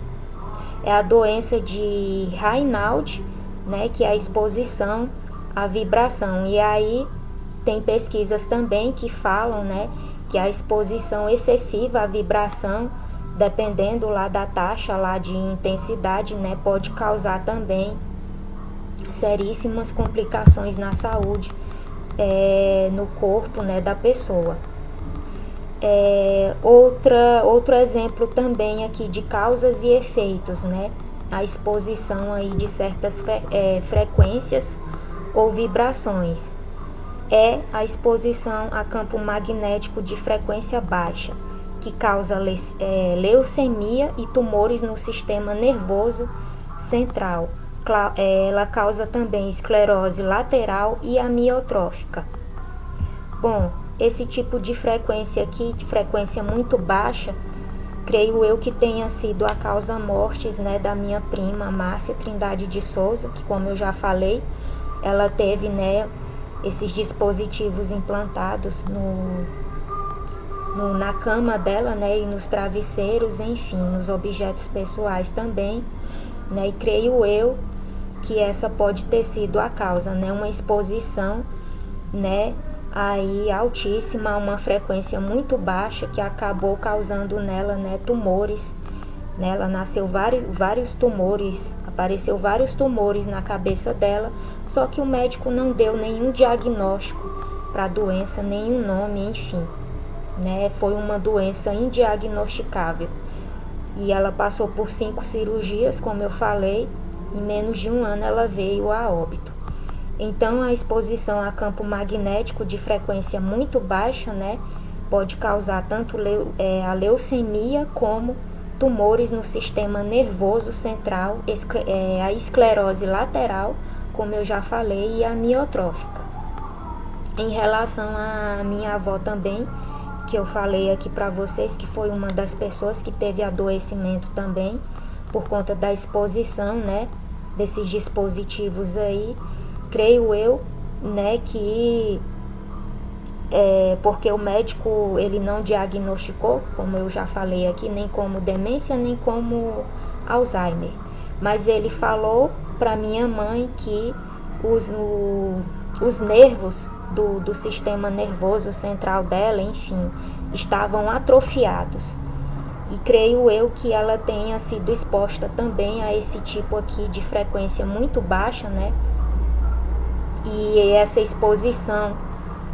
É a doença de Raynaud, né, que é a exposição à vibração. E aí tem pesquisas também que falam, né, que a exposição excessiva à vibração, dependendo lá da taxa lá de intensidade, né, pode causar também seríssimas complicações na saúde, no corpo, né, da pessoa. Outro exemplo também aqui de causas e efeitos, né? A exposição aí de certas frequências ou vibrações. É a exposição a campo magnético de frequência baixa, que causa leucemia e tumores no sistema nervoso central. Ela causa também esclerose lateral e amiotrófica. Bom, esse tipo de frequência aqui, de frequência muito baixa, creio eu que tenha sido a causa mortes, né, da minha prima Márcia Trindade de Souza, que, como eu já falei, ela teve, né, esses dispositivos implantados na cama dela, né, e nos travesseiros, enfim, nos objetos pessoais também, né, e creio eu que essa pode ter sido a causa, né, uma exposição, né, aí altíssima, uma frequência muito baixa, que acabou causando nela, né, tumores, né, ela nasceu vários tumores, apareceu vários tumores na cabeça dela, só que o médico não deu nenhum diagnóstico para a doença, nenhum nome, enfim, né, foi uma doença indiagnosticável, e ela passou por 5 cirurgias, como eu falei, em menos de um ano ela veio a óbito. Então, a exposição a campo magnético de frequência muito baixa, né, pode causar tanto a leucemia como tumores no sistema nervoso central, a esclerose lateral, como eu já falei, e a amiotrófica. Em relação à minha avó também, que eu falei aqui para vocês, que foi uma das pessoas que teve adoecimento também, por conta da exposição, né, desses dispositivos aí, creio eu, né, que porque o médico ele não diagnosticou, como eu já falei aqui, nem como demência, nem como Alzheimer, mas ele falou para minha mãe que os nervos do sistema nervoso central dela, enfim, estavam atrofiados. E creio eu que ela tenha sido exposta também a esse tipo aqui de frequência muito baixa, né? E essa exposição,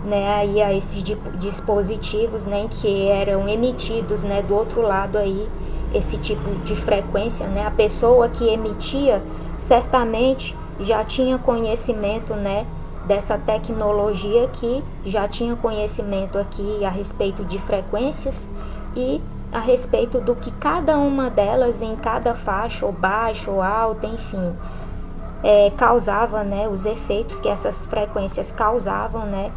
né, aí a esses dispositivos, né, que eram emitidos, né, do outro lado aí, esse tipo de frequência, né, a pessoa que emitia certamente já tinha conhecimento, né, dessa tecnologia aqui, já tinha conhecimento aqui a respeito de frequências e a respeito do que cada uma delas em cada faixa, ou baixa ou alta, enfim, causava, né, os efeitos que essas frequências causavam, né,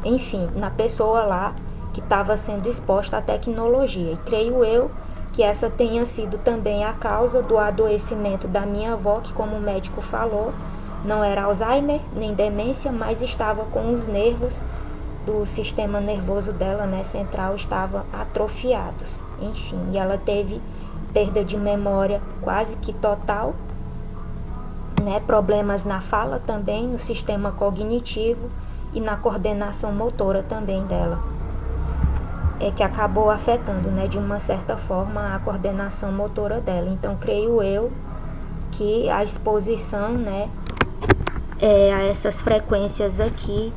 enfim, na pessoa lá que estava sendo exposta à tecnologia. E creio eu que essa tenha sido também a causa do adoecimento da minha avó, que, como o médico falou, não era Alzheimer nem demência, mas estava com os nervos do sistema nervoso dela, né, central, estavam atrofiados. Enfim, e ela teve perda de memória quase que total, né, problemas na fala também, no sistema cognitivo e na coordenação motora também dela, que acabou afetando, né, de uma certa forma a coordenação motora dela. Então, creio eu que a exposição, né, a essas frequências aqui,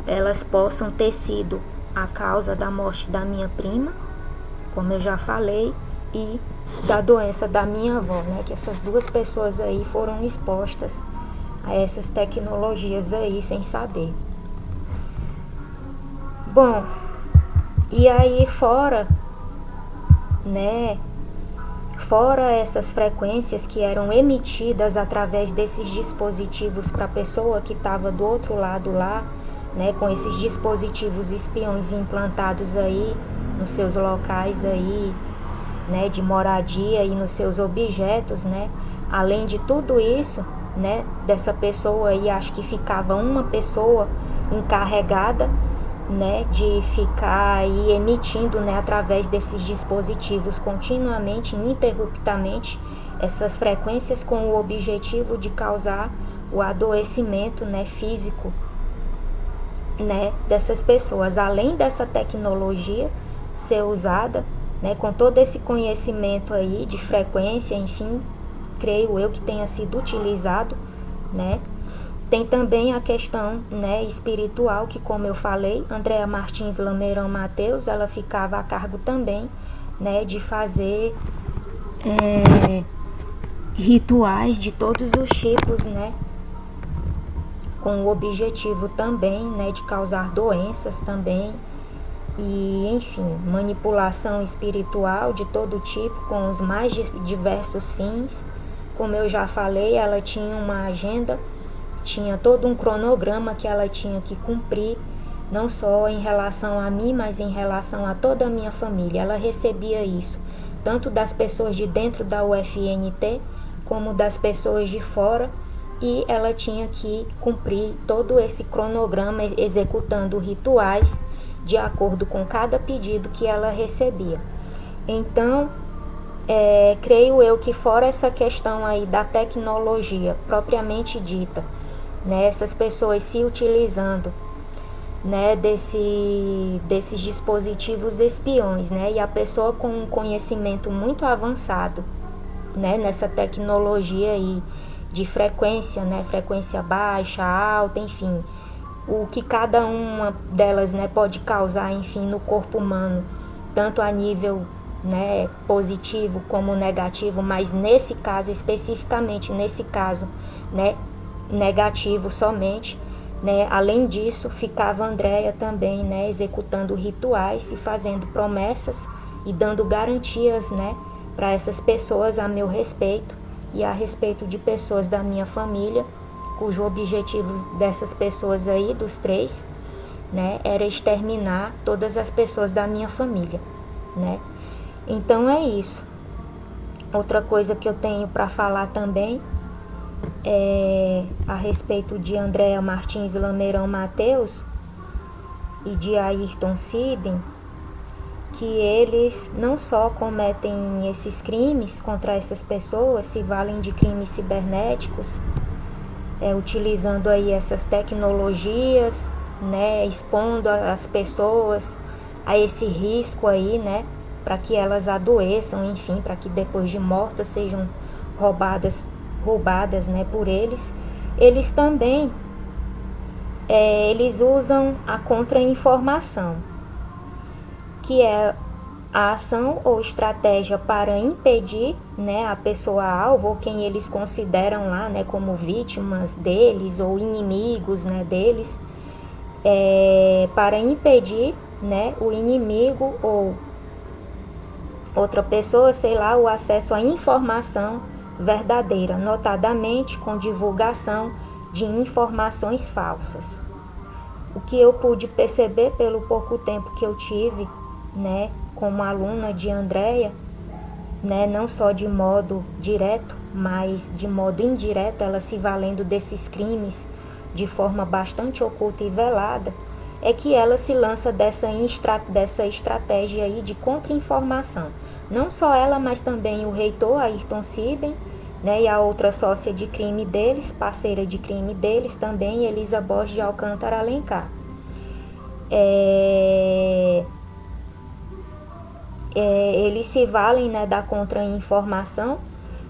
elas possam ter sido a causa da morte da minha prima, como eu já falei, e da doença da minha avó, né? Que essas duas pessoas aí foram expostas a essas tecnologias aí sem saber. Bom, e aí fora, né? Fora essas frequências que eram emitidas através desses dispositivos para a pessoa que estava do outro lado lá, né, com esses dispositivos espiões implantados aí nos seus locais aí, né, de moradia e nos seus objetos, né? Além de tudo isso, né, dessa pessoa aí, acho que ficava uma pessoa encarregada, né, de ficar aí emitindo, né, através desses dispositivos continuamente, ininterruptamente, essas frequências com o objetivo de causar o adoecimento, né, físico, né, dessas pessoas. Além dessa tecnologia ser usada, né, com todo esse conhecimento aí de frequência, enfim, creio eu que tenha sido utilizado, né. Tem também a questão, né, espiritual, que como eu falei, Andréa Martins Lameirão Mateus, ela ficava a cargo também, né, de fazer rituais de todos os tipos, né, com o objetivo também, né, de causar doenças também, e enfim, manipulação espiritual de todo tipo, com os mais diversos fins. Como eu já falei, ela tinha uma agenda, tinha todo um cronograma que ela tinha que cumprir, não só em relação a mim, mas em relação a toda a minha família. Ela recebia isso, tanto das pessoas de dentro da UFNT, como das pessoas de fora, e ela tinha que cumprir todo esse cronograma, executando rituais de acordo com cada pedido que ela recebia. Então, creio eu que fora essa questão aí da tecnologia propriamente dita, né, essas pessoas se utilizando, né, desses dispositivos espiões, né, e a pessoa com um conhecimento muito avançado, né, nessa tecnologia aí de frequência, né, frequência baixa, alta, enfim, o que cada uma delas, né, pode causar, enfim, no corpo humano, tanto a nível, né, positivo como negativo, mas nesse caso, especificamente nesse caso, né, negativo somente, né. Além disso, ficava Andréa também, né, executando rituais e fazendo promessas e dando garantias, né, para essas pessoas a meu respeito e a respeito de pessoas da minha família, cujo objetivo dessas pessoas aí, dos três, né, era exterminar todas as pessoas da minha família, né. Então é isso. Outra coisa que eu tenho para falar também a respeito de Andréa Martins Lameirão Mateus e de Ayrton Sibin, que eles não só cometem esses crimes contra essas pessoas, se valem de crimes cibernéticos, utilizando aí essas tecnologias, né, expondo as pessoas a esse risco aí, né, para que elas adoeçam, enfim, para que depois de mortas sejam roubadas, né, por eles. Eles também eles usam a contra-informação, que é a ação ou estratégia para impedir, né, a pessoa alvo, ou quem eles consideram lá, né, como vítimas deles ou inimigos, né, deles, para impedir, né, o inimigo ou outra pessoa, sei lá, o acesso à informação verdadeira, notadamente com divulgação de informações falsas. O que eu pude perceber pelo pouco tempo que eu tive, né, como aluna de Andréa, né, não só de modo direto, mas de modo indireto, ela se valendo desses crimes de forma bastante oculta e velada, é que ela se lança dessa estratégia aí de contra-informação. Não só ela, mas também o reitor Ayrton Sibin, né, e a outra sócia de crime deles, parceira de crime deles também, Elisa Borges de Alcântara Alencar. Eles se valem, né, da contra-informação,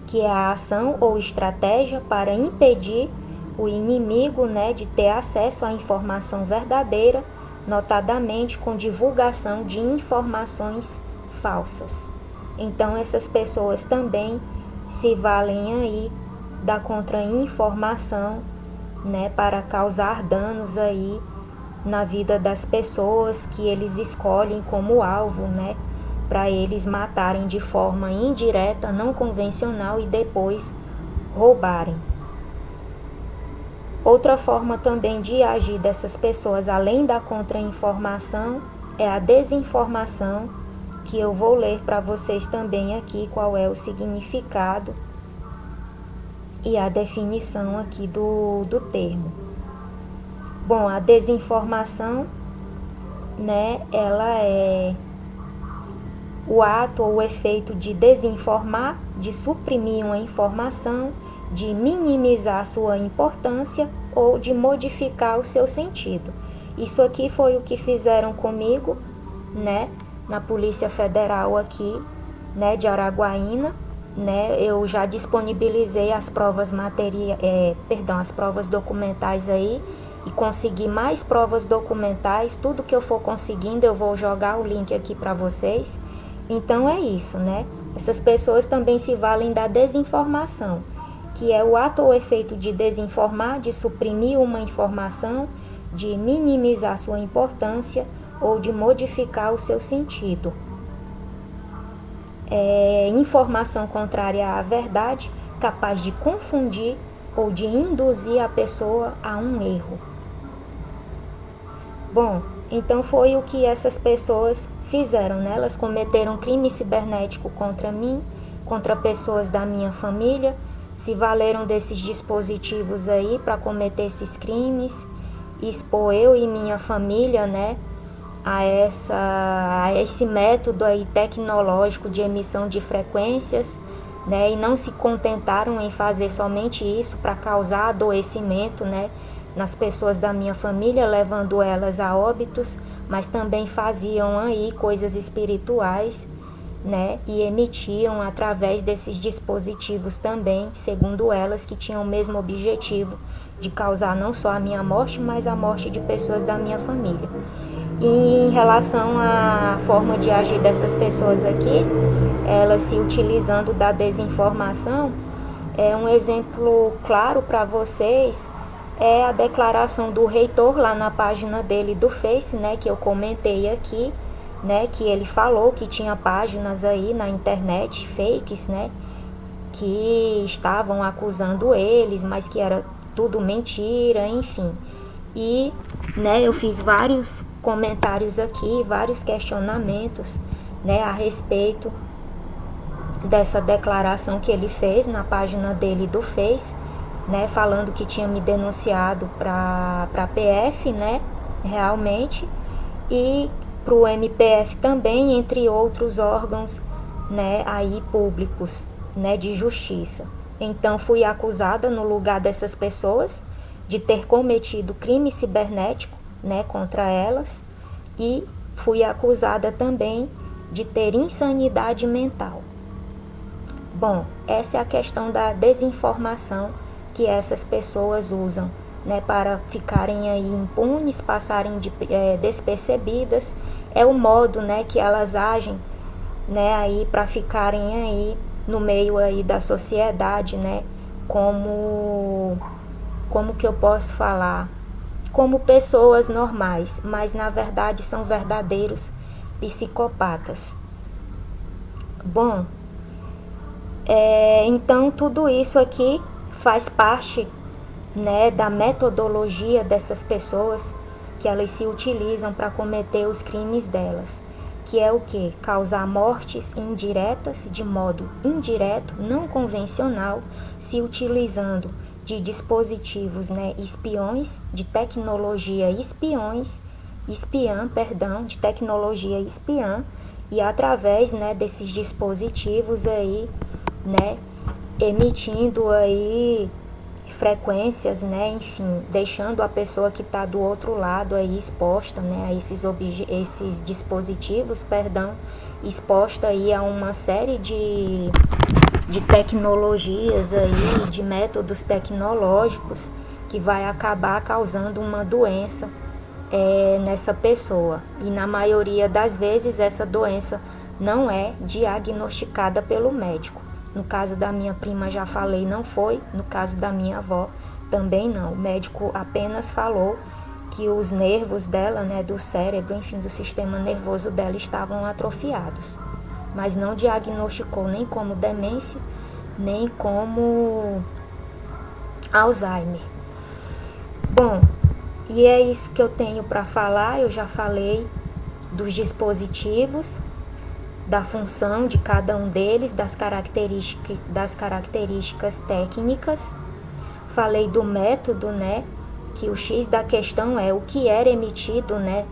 que é a ação ou estratégia para impedir o inimigo, né, de ter acesso à informação verdadeira, notadamente com divulgação de informações falsas, Então essas pessoas também se valem aí da contra-informação, né, para causar danos aí na vida das pessoas que eles escolhem como alvo, né, para eles matarem de forma indireta, não convencional e depois roubarem. Outra forma também de agir dessas pessoas, além da contra-informação, é a desinformação, que eu vou ler para vocês também aqui qual é o significado e a definição aqui do termo. Bom, a desinformação, né, ela é o ato ou o efeito de desinformar, de suprimir uma informação, de minimizar sua importância ou de modificar o seu sentido. Isso aqui foi o que fizeram comigo, né, na Polícia Federal aqui, né, de Araguaína, né. Eu já disponibilizei as provas as provas documentais aí e consegui mais provas documentais. Tudo que eu for conseguindo eu vou jogar o link aqui para vocês. Então é isso, né? Essas pessoas também se valem da desinformação, que é o ato ou efeito de desinformar, de suprimir uma informação, de minimizar sua importância ou de modificar o seu sentido. Informação contrária à verdade, capaz de confundir ou de induzir a pessoa a um erro. Bom, então foi o que essas pessoas fizeram, né? Elas cometeram crime cibernético contra mim, contra pessoas da minha família, se valeram desses dispositivos aí para cometer esses crimes, expor eu e minha família, né, a esse método aí tecnológico de emissão de frequências, né, e não se contentaram em fazer somente isso para causar adoecimento, né, nas pessoas da minha família, levando elas a óbitos, mas também faziam aí coisas espirituais, né, e emitiam através desses dispositivos também, segundo elas, que tinham o mesmo objetivo de causar não só a minha morte, mas a morte de pessoas da minha família. E em relação à forma de agir dessas pessoas aqui, elas se utilizando da desinformação, um exemplo claro para vocês é a declaração do reitor lá na página dele do Face, né, que eu comentei aqui, né, que ele falou que tinha páginas aí na internet fakes, né, que estavam acusando eles, mas que era tudo mentira, enfim. E, né, eu fiz vários comentários aqui, vários questionamentos, né, a respeito dessa declaração que ele fez na página dele do Face, né, falando que tinha me denunciado para a PF, né, realmente, e para o MPF também, entre outros órgãos, né, aí públicos, né, de justiça. Então fui acusada no lugar dessas pessoas de ter cometido crime cibernético, né, contra elas, e fui acusada também de ter insanidade mental. Bom, essa é a questão da desinformação que essas pessoas usam, né, para ficarem aí impunes, passarem despercebidas. É o modo, né, que elas agem, né, aí para ficarem aí no meio aí da sociedade, né, como que eu posso falar? Como pessoas normais, mas na verdade são verdadeiros psicopatas. Bom, então tudo isso aqui faz parte, né, da metodologia dessas pessoas que elas se utilizam para cometer os crimes delas, que é o que? Causar mortes indiretas, de modo indireto, não convencional, se utilizando de dispositivos, né, espiões, de tecnologia de tecnologia espiã, e através, né, desses dispositivos aí, né, emitindo aí frequências, né, enfim, deixando a pessoa que está do outro lado aí exposta, né, a esses dispositivos, exposta aí a uma série de tecnologias aí, de métodos tecnológicos que vai acabar causando uma doença nessa pessoa. E na maioria das vezes essa doença não é diagnosticada pelo médico. No caso da minha prima, já falei, não foi. No caso da minha avó, também não. O médico apenas falou que os nervos dela, né, do cérebro, enfim, do sistema nervoso dela estavam atrofiados. Mas não diagnosticou nem como demência, nem como Alzheimer. Bom, e é isso que eu tenho para falar. Eu já falei dos dispositivos, da função de cada um deles, das características técnicas. Falei do método, né, que o X da questão é o que era emitido, né,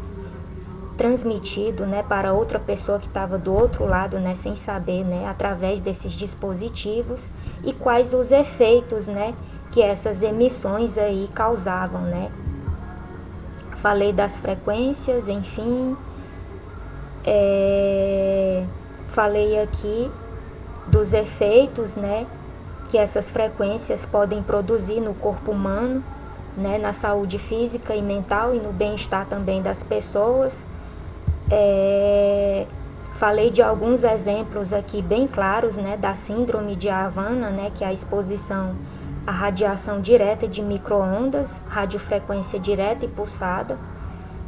transmitido, né, para outra pessoa que estava do outro lado, né, sem saber, né, através desses dispositivos, e quais os efeitos, né, que essas emissões aí causavam, né. Falei das frequências, enfim, falei aqui dos efeitos, né, que essas frequências podem produzir no corpo humano, né, na saúde física e mental e no bem-estar também das pessoas. Falei de alguns exemplos aqui bem claros, né, da síndrome de Havana, né, que é a exposição à radiação direta de micro-ondas, radiofrequência direta e pulsada,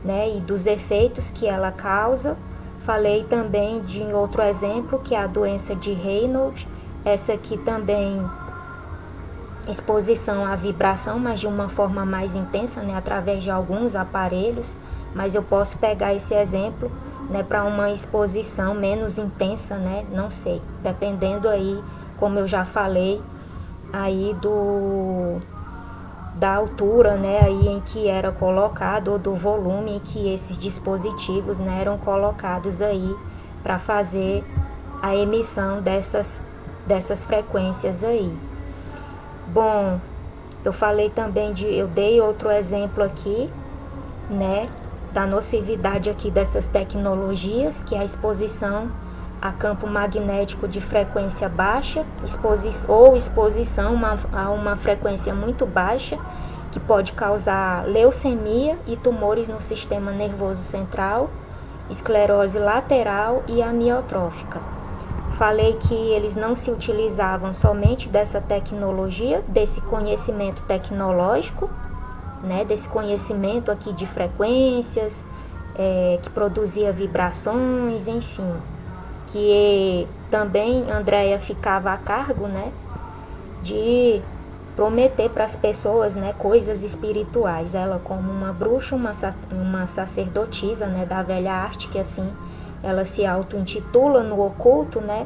né, e dos efeitos que ela causa. Falei também de outro exemplo, que é a doença de Raynaud, essa aqui também exposição à vibração, mas de uma forma mais intensa, né, através de alguns aparelhos, mas eu posso pegar esse exemplo, né, para uma exposição menos intensa, né, não sei, dependendo aí, como eu já falei, aí da altura, né, aí em que era colocado, ou do volume em que esses dispositivos, né, eram colocados aí para fazer a emissão dessas frequências aí. Bom, eu falei também eu dei outro exemplo aqui, né, da nocividade aqui dessas tecnologias, que é a exposição a campo magnético de frequência baixa, exposição a uma frequência muito baixa, que pode causar leucemia e tumores no sistema nervoso central, esclerose lateral e amiotrófica. Falei que eles não se utilizavam somente dessa tecnologia, desse conhecimento tecnológico, né, desse conhecimento aqui de frequências, que produzia vibrações, enfim, que também Andréia ficava a cargo, né, de prometer para as pessoas, né, coisas espirituais. Ela, como uma bruxa, uma sacerdotisa, né, da velha arte, que assim ela se auto-intitula no oculto, né?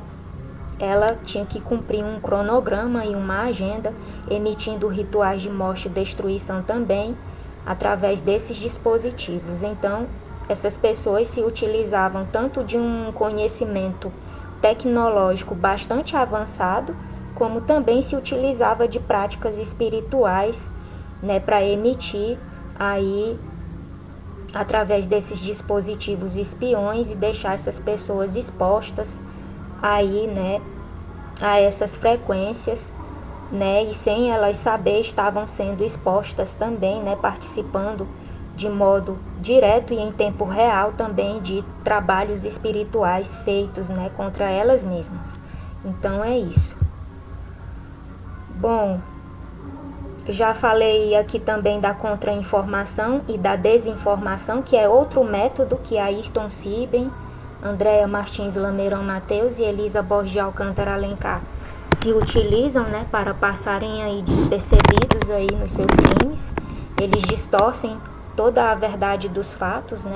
Ela tinha que cumprir um cronograma e uma agenda, emitindo rituais de morte e destruição também, através desses dispositivos. Então, essas pessoas se utilizavam tanto de um conhecimento tecnológico bastante avançado, como também se utilizava de práticas espirituais, né, para emitir aí através desses dispositivos espiões e deixar essas pessoas expostas aí, né, a essas frequências, né, e sem elas saber estavam sendo expostas também, né, participando de modo direto e em tempo real também de trabalhos espirituais feitos, né, contra elas mesmas. Então é isso. Bom, já falei aqui também da contra-informação e da desinformação, que é outro método que Ayrton Sibem, Andréa Martins Lameirão Mateus e Elisa Borges de Alcântara Alencar se utilizam, né, para passarem aí despercebidos aí nos seus crimes. Eles distorcem toda a verdade dos fatos, né?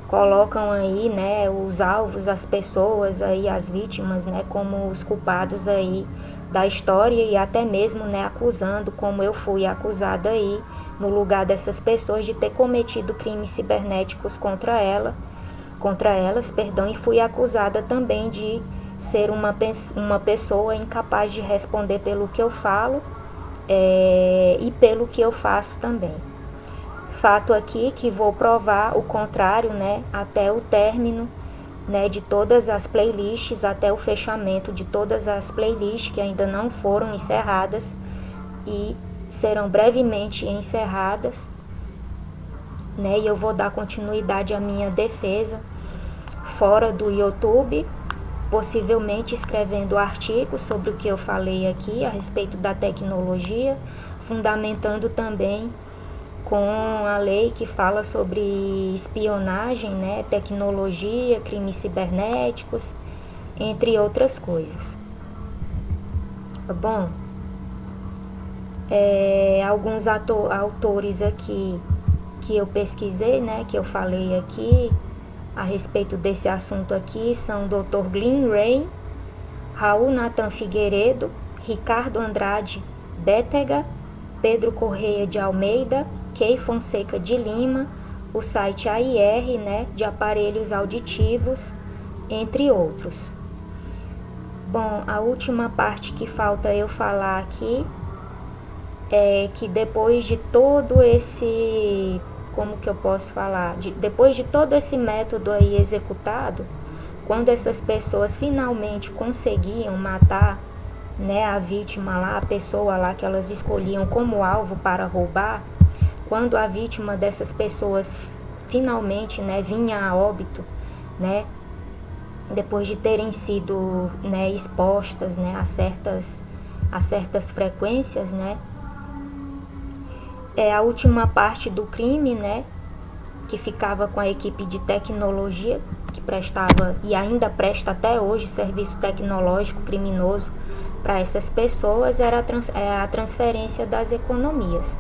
Colocam aí, né, os alvos, as pessoas aí, as vítimas, né, como os culpados aí da história e até mesmo, né, acusando, como eu fui acusada aí, no lugar dessas pessoas, de ter cometido crimes cibernéticos contra elas, e fui acusada também de ser uma pessoa incapaz de responder pelo que eu falo e pelo que eu faço também. Fato aqui que vou provar o contrário, né, até o término, né, de todas as playlists, até o fechamento de todas as playlists que ainda não foram encerradas e serão brevemente encerradas, né, e eu vou dar continuidade à minha defesa. fora do YouTube, possivelmente escrevendo artigos sobre o que eu falei aqui a respeito da tecnologia, fundamentando também com a lei que fala sobre espionagem, né, tecnologia, crimes cibernéticos, entre outras coisas. Bom, alguns autores aqui que eu pesquisei, né, que eu falei aqui a respeito desse assunto aqui, são o Dr. Glenn Ray, Raul Nathan Figueiredo, Ricardo Andrade Bétega, Pedro Correia de Almeida, Key Fonseca de Lima, o site AIR, né, de aparelhos auditivos, entre outros. Bom, a última parte que falta eu falar aqui é que depois de todo esse, como que eu posso falar? Depois de todo esse método aí executado, quando essas pessoas finalmente conseguiam matar, né, a vítima lá, a pessoa lá que elas escolhiam como alvo para roubar, quando a vítima dessas pessoas finalmente, né, vinha a óbito, né, depois de terem sido, né, expostas, né, a certas frequências, né, a última parte do crime, né, que ficava com a equipe de tecnologia, que prestava e ainda presta até hoje serviço tecnológico criminoso para essas pessoas, era a transferência das economias.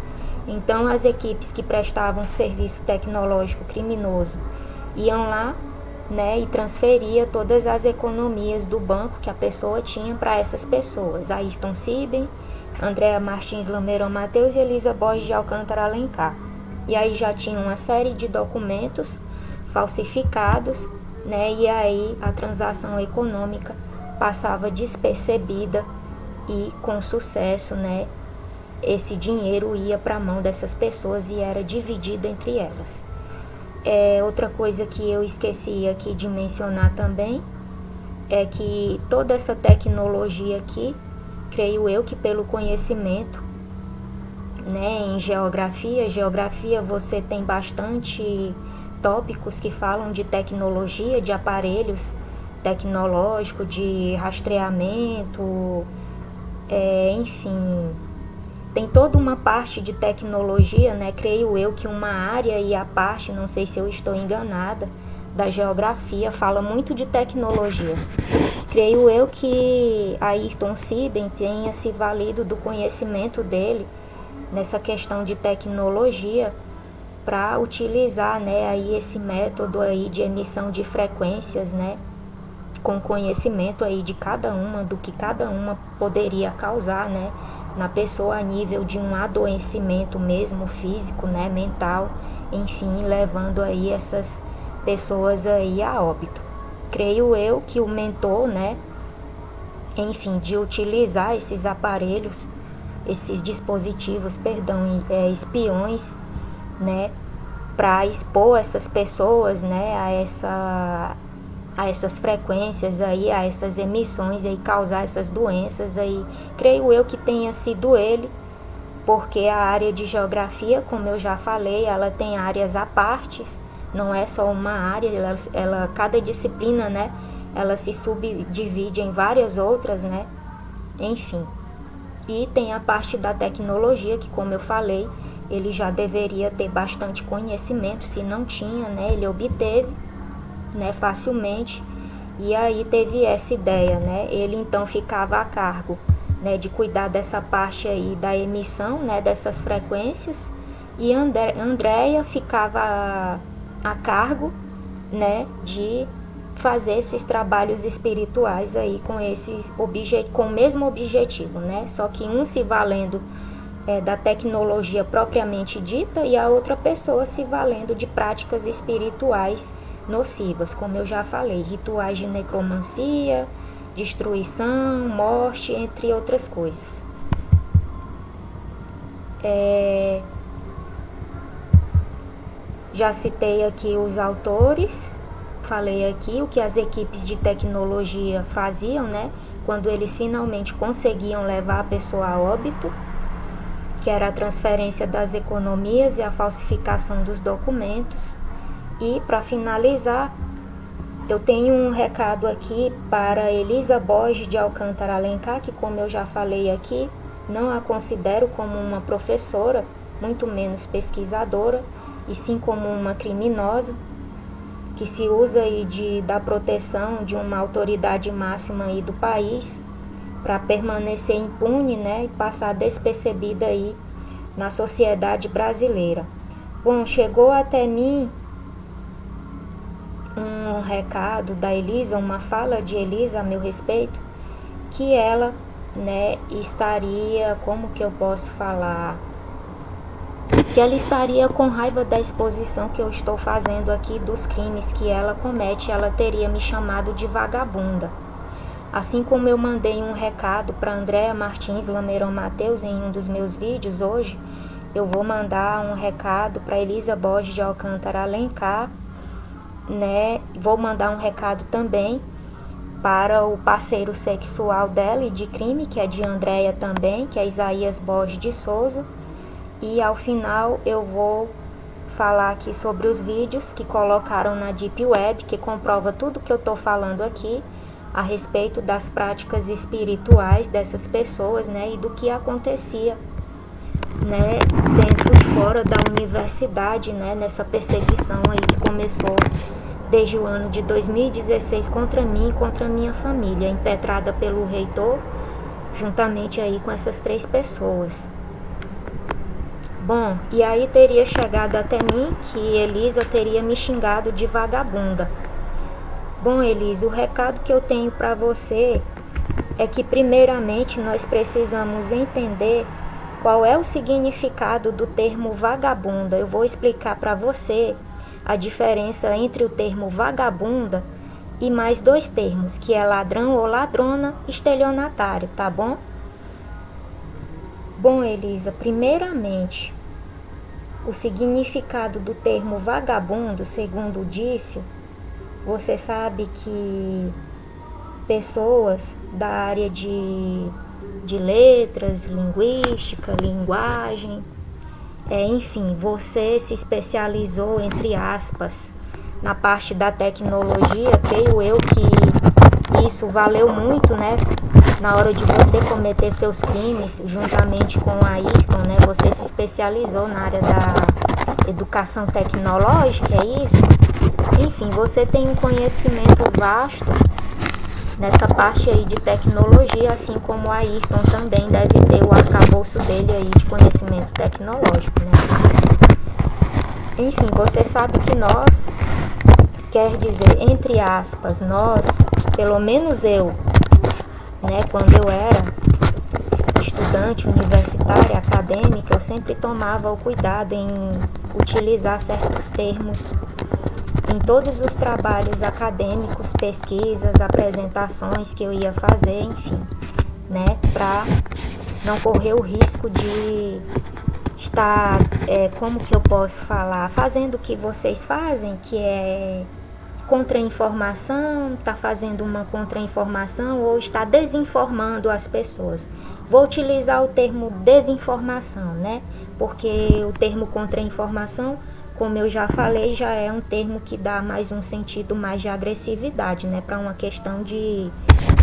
Então, as equipes que prestavam serviço tecnológico criminoso iam lá, né, e transferia todas as economias do banco que a pessoa tinha para essas pessoas. Ayrton Sibem, Andréa Martins Lameirão Mateus e Elisa Borges de Alcântara Alencar. E aí já tinha uma série de documentos falsificados, né, e aí a transação econômica passava despercebida e com sucesso, né, esse dinheiro ia para a mão dessas pessoas e era dividido entre elas. Outra coisa que eu esqueci aqui de mencionar também é que toda essa tecnologia aqui, creio eu que pelo conhecimento, né, em geografia você tem bastante tópicos que falam de tecnologia, de aparelhos tecnológicos, de rastreamento, enfim, tem toda uma parte de tecnologia, né? Creio eu que uma área e a parte, não sei se eu estou enganada, da geografia fala muito de tecnologia. Creio eu que Ayrton Sibem tenha se valido do conhecimento dele nessa questão de tecnologia para utilizar, né, aí esse método aí de emissão de frequências, né, com conhecimento aí de cada uma, do que cada uma poderia causar, né, na pessoa a nível de um adoecimento mesmo físico, né, mental, enfim, levando aí essas pessoas aí a óbito. Creio eu que o mentor, né, enfim, de utilizar esses aparelhos, esses dispositivos, espiões, né, para expor essas pessoas, né, a essas frequências aí, a essas emissões aí, causar essas doenças aí. Creio eu que tenha sido ele, porque a área de geografia, como eu já falei, ela tem áreas à parte, não é só uma área, cada disciplina, né, ela se subdivide em várias outras, né, enfim. E tem a parte da tecnologia, que como eu falei, ele já deveria ter bastante conhecimento, se não tinha, né, ele obteve, né, facilmente, e aí teve essa ideia, né, ele então ficava a cargo, né, de cuidar dessa parte aí da emissão, né, dessas frequências, e Andréia ficava a cargo, né, de fazer esses trabalhos espirituais aí com o mesmo objetivo, né, só que um se valendo da tecnologia propriamente dita e a outra pessoa se valendo de práticas espirituais nocivas, como eu já falei, rituais de necromancia, destruição, morte, entre outras coisas. Já citei aqui os autores, falei aqui o que as equipes de tecnologia faziam, né, quando eles finalmente conseguiam levar a pessoa a óbito, que era a transferência das economias e a falsificação dos documentos. E para finalizar, Eu tenho um recado aqui para Elisa Borges de Alcântara Alencar, que, como eu já falei aqui, não a considero como uma professora, muito menos pesquisadora, e sim como uma criminosa, que se usa aí da proteção de uma autoridade máxima aí do país para permanecer impune, né, e passar despercebida aí na sociedade brasileira. Bom, chegou até mim um recado da Elisa, uma fala de Elisa a meu respeito, que ela, né, estaria, como que eu posso falar, que ela estaria com raiva da exposição que eu estou fazendo aqui dos crimes que ela comete. Ela teria me chamado de vagabunda. Assim como eu mandei um recado para Andréa Martins Lameirão Mateus em um dos meus vídeos hoje, eu vou mandar um recado para Elisa Borges de Alcântara Alencar, né? Vou mandar um recado também para o parceiro sexual dela e de crime, que é de Andréa também, que é Isaías Borges de Souza. E ao final eu vou falar aqui sobre os vídeos que colocaram na Deep Web, que comprova tudo que eu estou falando aqui a respeito das práticas espirituais dessas pessoas, né, e do que acontecia, né, dentro e fora da universidade, né, nessa perseguição aí que começou desde o ano de 2016 contra mim e contra a minha família, impetrada pelo reitor, juntamente aí com essas 3 pessoas. Bom, e aí teria chegado até mim que Elisa teria me xingado de vagabunda. Bom, Elisa, o recado que eu tenho para você é que primeiramente nós precisamos entender qual é o significado do termo vagabunda. Eu vou explicar para você a diferença entre o termo vagabunda e mais 2 termos, que é ladrão ou ladrona, estelionatário, tá bom? Bom, Elisa, primeiramente, o significado do termo vagabundo, segundo o Dício, você sabe que pessoas da área de letras, linguística, linguagem, enfim, você se especializou, entre aspas, na parte da tecnologia. Creio eu que isso valeu muito, né, na hora de você cometer seus crimes, juntamente com a Ayrton, né, você se especializou na área da educação tecnológica, é isso? Enfim, você tem um conhecimento vasto nessa parte aí de tecnologia, assim como a Ayrton também deve ter o arcabouço dele aí de conhecimento tecnológico, né? Enfim, você sabe que nós, quer dizer, entre aspas, nós, pelo menos eu, né, quando eu era estudante universitária, acadêmica, eu sempre tomava o cuidado em utilizar certos termos em todos os trabalhos acadêmicos, pesquisas, apresentações que eu ia fazer, enfim, né, para não correr o risco de estar, como que eu posso falar, fazendo o que vocês fazem, que é contra-informação, está fazendo uma contra-informação ou está desinformando as pessoas. Vou utilizar o termo desinformação, né, porque o termo contra-informação, como eu já falei, já é um termo que dá mais um sentido mais de agressividade, né? Para uma questão de,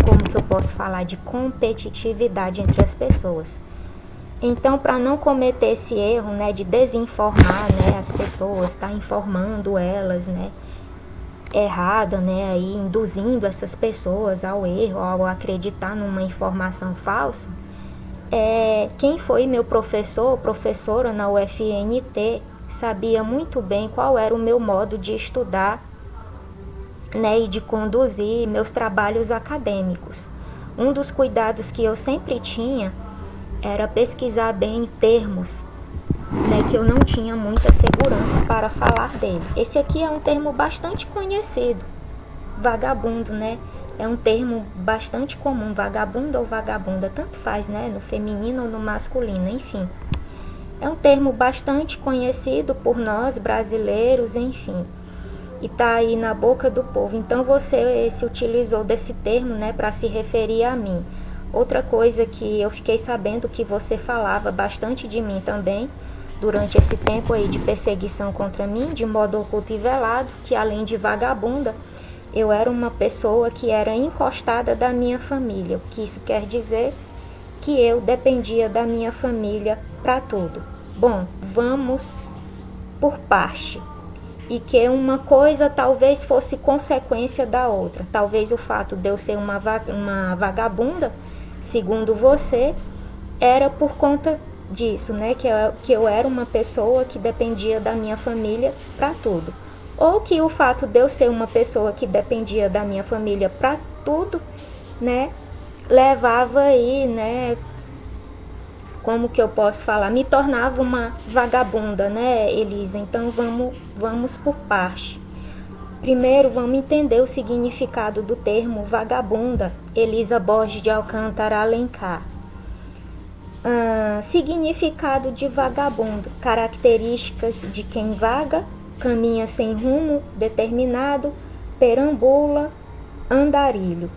como que eu posso falar, de competitividade entre as pessoas. Então, para não cometer esse erro, né, de desinformar, né, as pessoas, tá informando elas, né, errada, né, aí induzindo essas pessoas ao erro, ao acreditar numa informação falsa, quem foi meu professor, professora na UFNT, sabia muito bem qual era o meu modo de estudar, né, e de conduzir meus trabalhos acadêmicos. Um dos cuidados que eu sempre tinha era pesquisar bem termos, né, que eu não tinha muita segurança para falar dele. Esse aqui é um termo bastante conhecido, vagabundo, né? É um termo bastante comum, vagabundo ou vagabunda, tanto faz, né, no feminino ou no masculino, enfim. É um termo bastante conhecido por nós brasileiros, enfim, e está aí na boca do povo. Então você se utilizou desse termo, né, para se referir a mim. Outra coisa que eu fiquei sabendo que você falava bastante de mim também, durante esse tempo aí de perseguição contra mim, de modo oculto e velado, que além de vagabunda, Eu era uma pessoa que era encostada da minha família, o que isso quer dizer? Que eu dependia da minha família para tudo. Bom, vamos por parte. E que uma coisa talvez fosse consequência da outra. Talvez o fato de eu ser uma vagabunda, segundo você, era por conta disso, né? Que eu era uma pessoa que dependia da minha família para tudo. Ou que o fato de eu ser uma pessoa que dependia da minha família para tudo, né? Levava aí, né? Como que eu posso falar? Me tornava uma vagabunda, né, Elisa? Então vamos por parte. Primeiro vamos entender o significado do termo vagabunda. Elisa Borges de Alcântara Alencar. Significado de vagabundo: características de quem vaga, caminha sem rumo determinado, perambula, andarilho,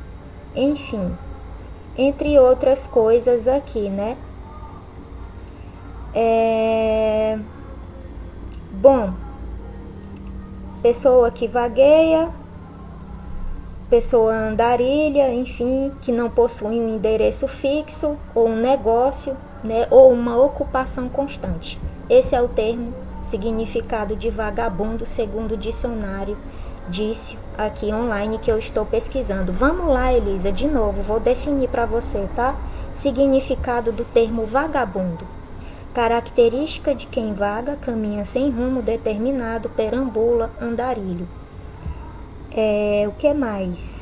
enfim, entre outras coisas aqui, né? Bom, pessoa que vagueia, pessoa andarilha, enfim, que não possui um endereço fixo ou um negócio, né, ou uma ocupação constante. Esse é o termo significado de vagabundo segundo o dicionário Dício aqui online que eu estou pesquisando. Vamos lá, Elisa, de novo, vou definir para você, tá? Significado do termo vagabundo: característica de quem vaga, caminha sem rumo determinado, perambula, andarilho. O que mais?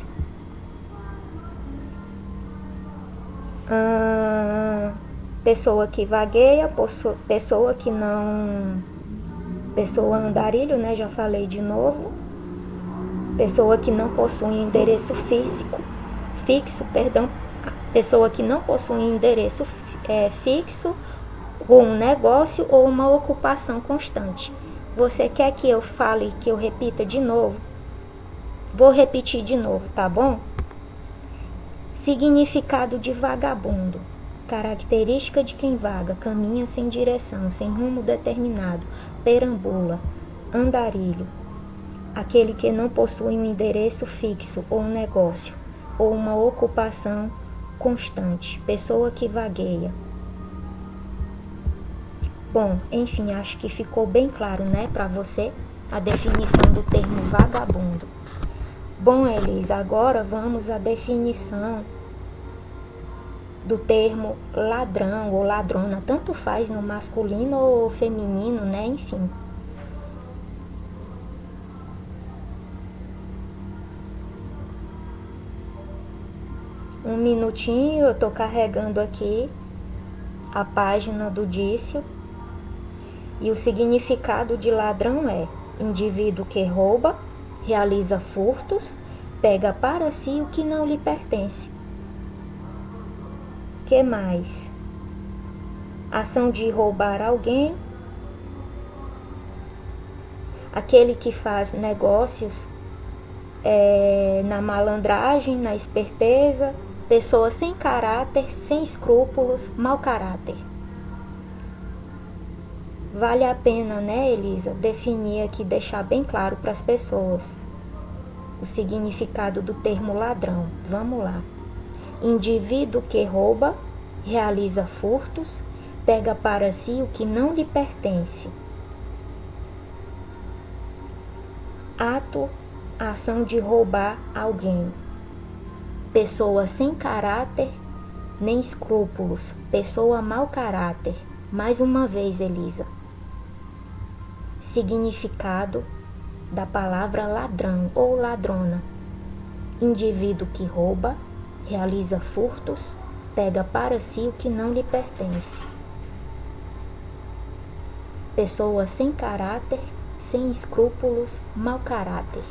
Pessoa que vagueia, pessoa que não... Pessoa andarilho, né? Já falei de novo. Pessoa que não possui endereço fixo, perdão. Pessoa que não possui endereço fixo, ou um negócio ou uma ocupação constante. Você quer que eu fale, que eu repita de novo? Vou repetir de novo, tá bom? Significado de vagabundo: característica de quem vaga, caminha sem direção, sem rumo determinado, perambula, andarilho, aquele que não possui um endereço fixo ou um negócio ou uma ocupação constante, pessoa que vagueia. Bom, enfim, acho que ficou bem claro, né, para você a definição do termo vagabundo. Bom, Elisa, agora vamos à definição do termo ladrão ou ladrona, tanto faz no masculino ou feminino, né, enfim. Um minutinho, eu tô carregando aqui a página do Dício. E o significado de ladrão é: indivíduo que rouba, realiza furtos, pega para si o que não lhe pertence. Que mais? Ação de roubar alguém, aquele que faz negócios na malandragem, na esperteza, pessoa sem caráter, sem escrúpulos, mau caráter. Vale a pena, né, Elisa, definir aqui, deixar bem claro para as pessoas o significado do termo ladrão. Vamos lá. Indivíduo que rouba, realiza furtos, pega para si o que não lhe pertence. Ato, ação de roubar alguém. Pessoa sem caráter, nem escrúpulos, pessoa mau caráter. Mais uma vez, Elisa. Significado da palavra ladrão ou ladrona: indivíduo que rouba, realiza furtos, pega para si o que não lhe pertence. Pessoa sem caráter, sem escrúpulos, mau caráter.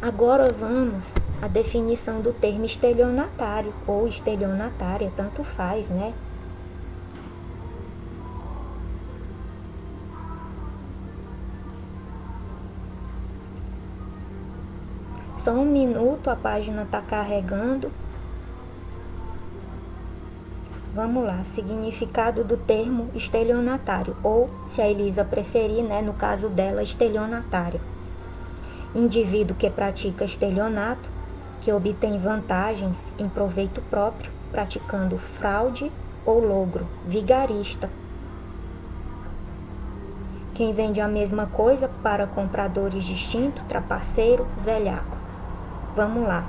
Agora vamos à definição do termo estelionatário ou estelionatária, tanto faz, né? Só um minuto, a página está carregando. Vamos lá, significado do termo estelionatário, ou, se a Elisa preferir, né, no caso dela, estelionatário. indivíduo que pratica estelionato, que obtém vantagens em proveito próprio, praticando fraude ou logro, vigarista. Quem vende a mesma coisa para compradores distintos, trapaceiro, velhaco. Vamos lá.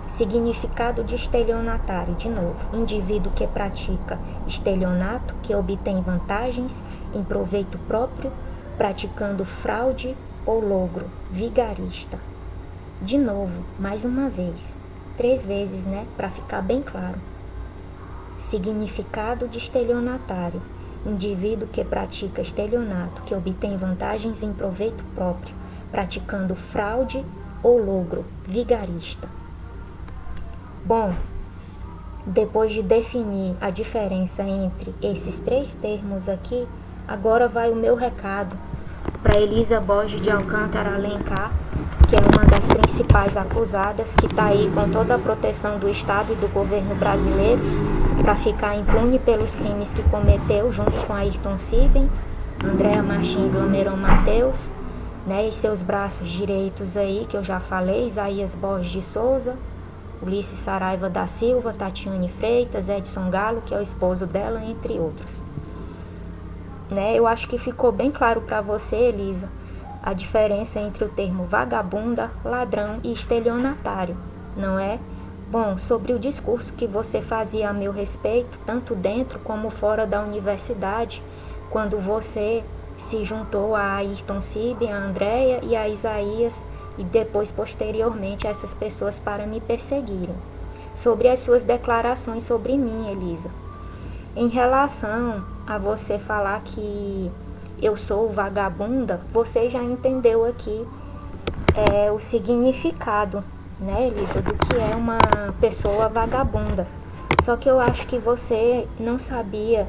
Significado de estelionatário, de novo. Indivíduo que pratica estelionato, que obtém vantagens em proveito próprio, praticando fraude ou logro, vigarista. De novo, mais uma vez. 3 vezes, né? Para ficar bem claro. Significado de estelionatário. Indivíduo que pratica estelionato, que obtém vantagens em proveito próprio, praticando fraude ou logro, vigarista. Bom, depois de definir a diferença entre esses 3 termos aqui, agora vai o meu recado para Elisa Borges de Alcântara Alencar, que é uma das principais acusadas, que está aí com toda a proteção do Estado e do governo brasileiro, para ficar impune pelos crimes que cometeu, junto com Ayrton Sibem, Andréa Martins Lameirão Mateus, né, e seus braços direitos aí, que eu já falei, Isaías Borges de Souza, Ulisses Saraiva da Silva, Tatiane Freitas, Edson Galo, que é o esposo dela, entre outros. Né, eu acho que ficou bem claro para você, Elisa, a diferença entre o termo vagabunda, ladrão e estelionatário, não é? Bom, sobre o discurso que você fazia a meu respeito, tanto dentro como fora da universidade, quando você se juntou a Ayrton Sibem, a Andréa e a Isaías, e depois, posteriormente, essas pessoas para me perseguirem. Sobre as suas declarações sobre mim, Elisa. Em relação a você falar que eu sou vagabunda, você já entendeu aqui o significado, né, Elisa, do que é uma pessoa vagabunda. Só que eu acho que você não sabia,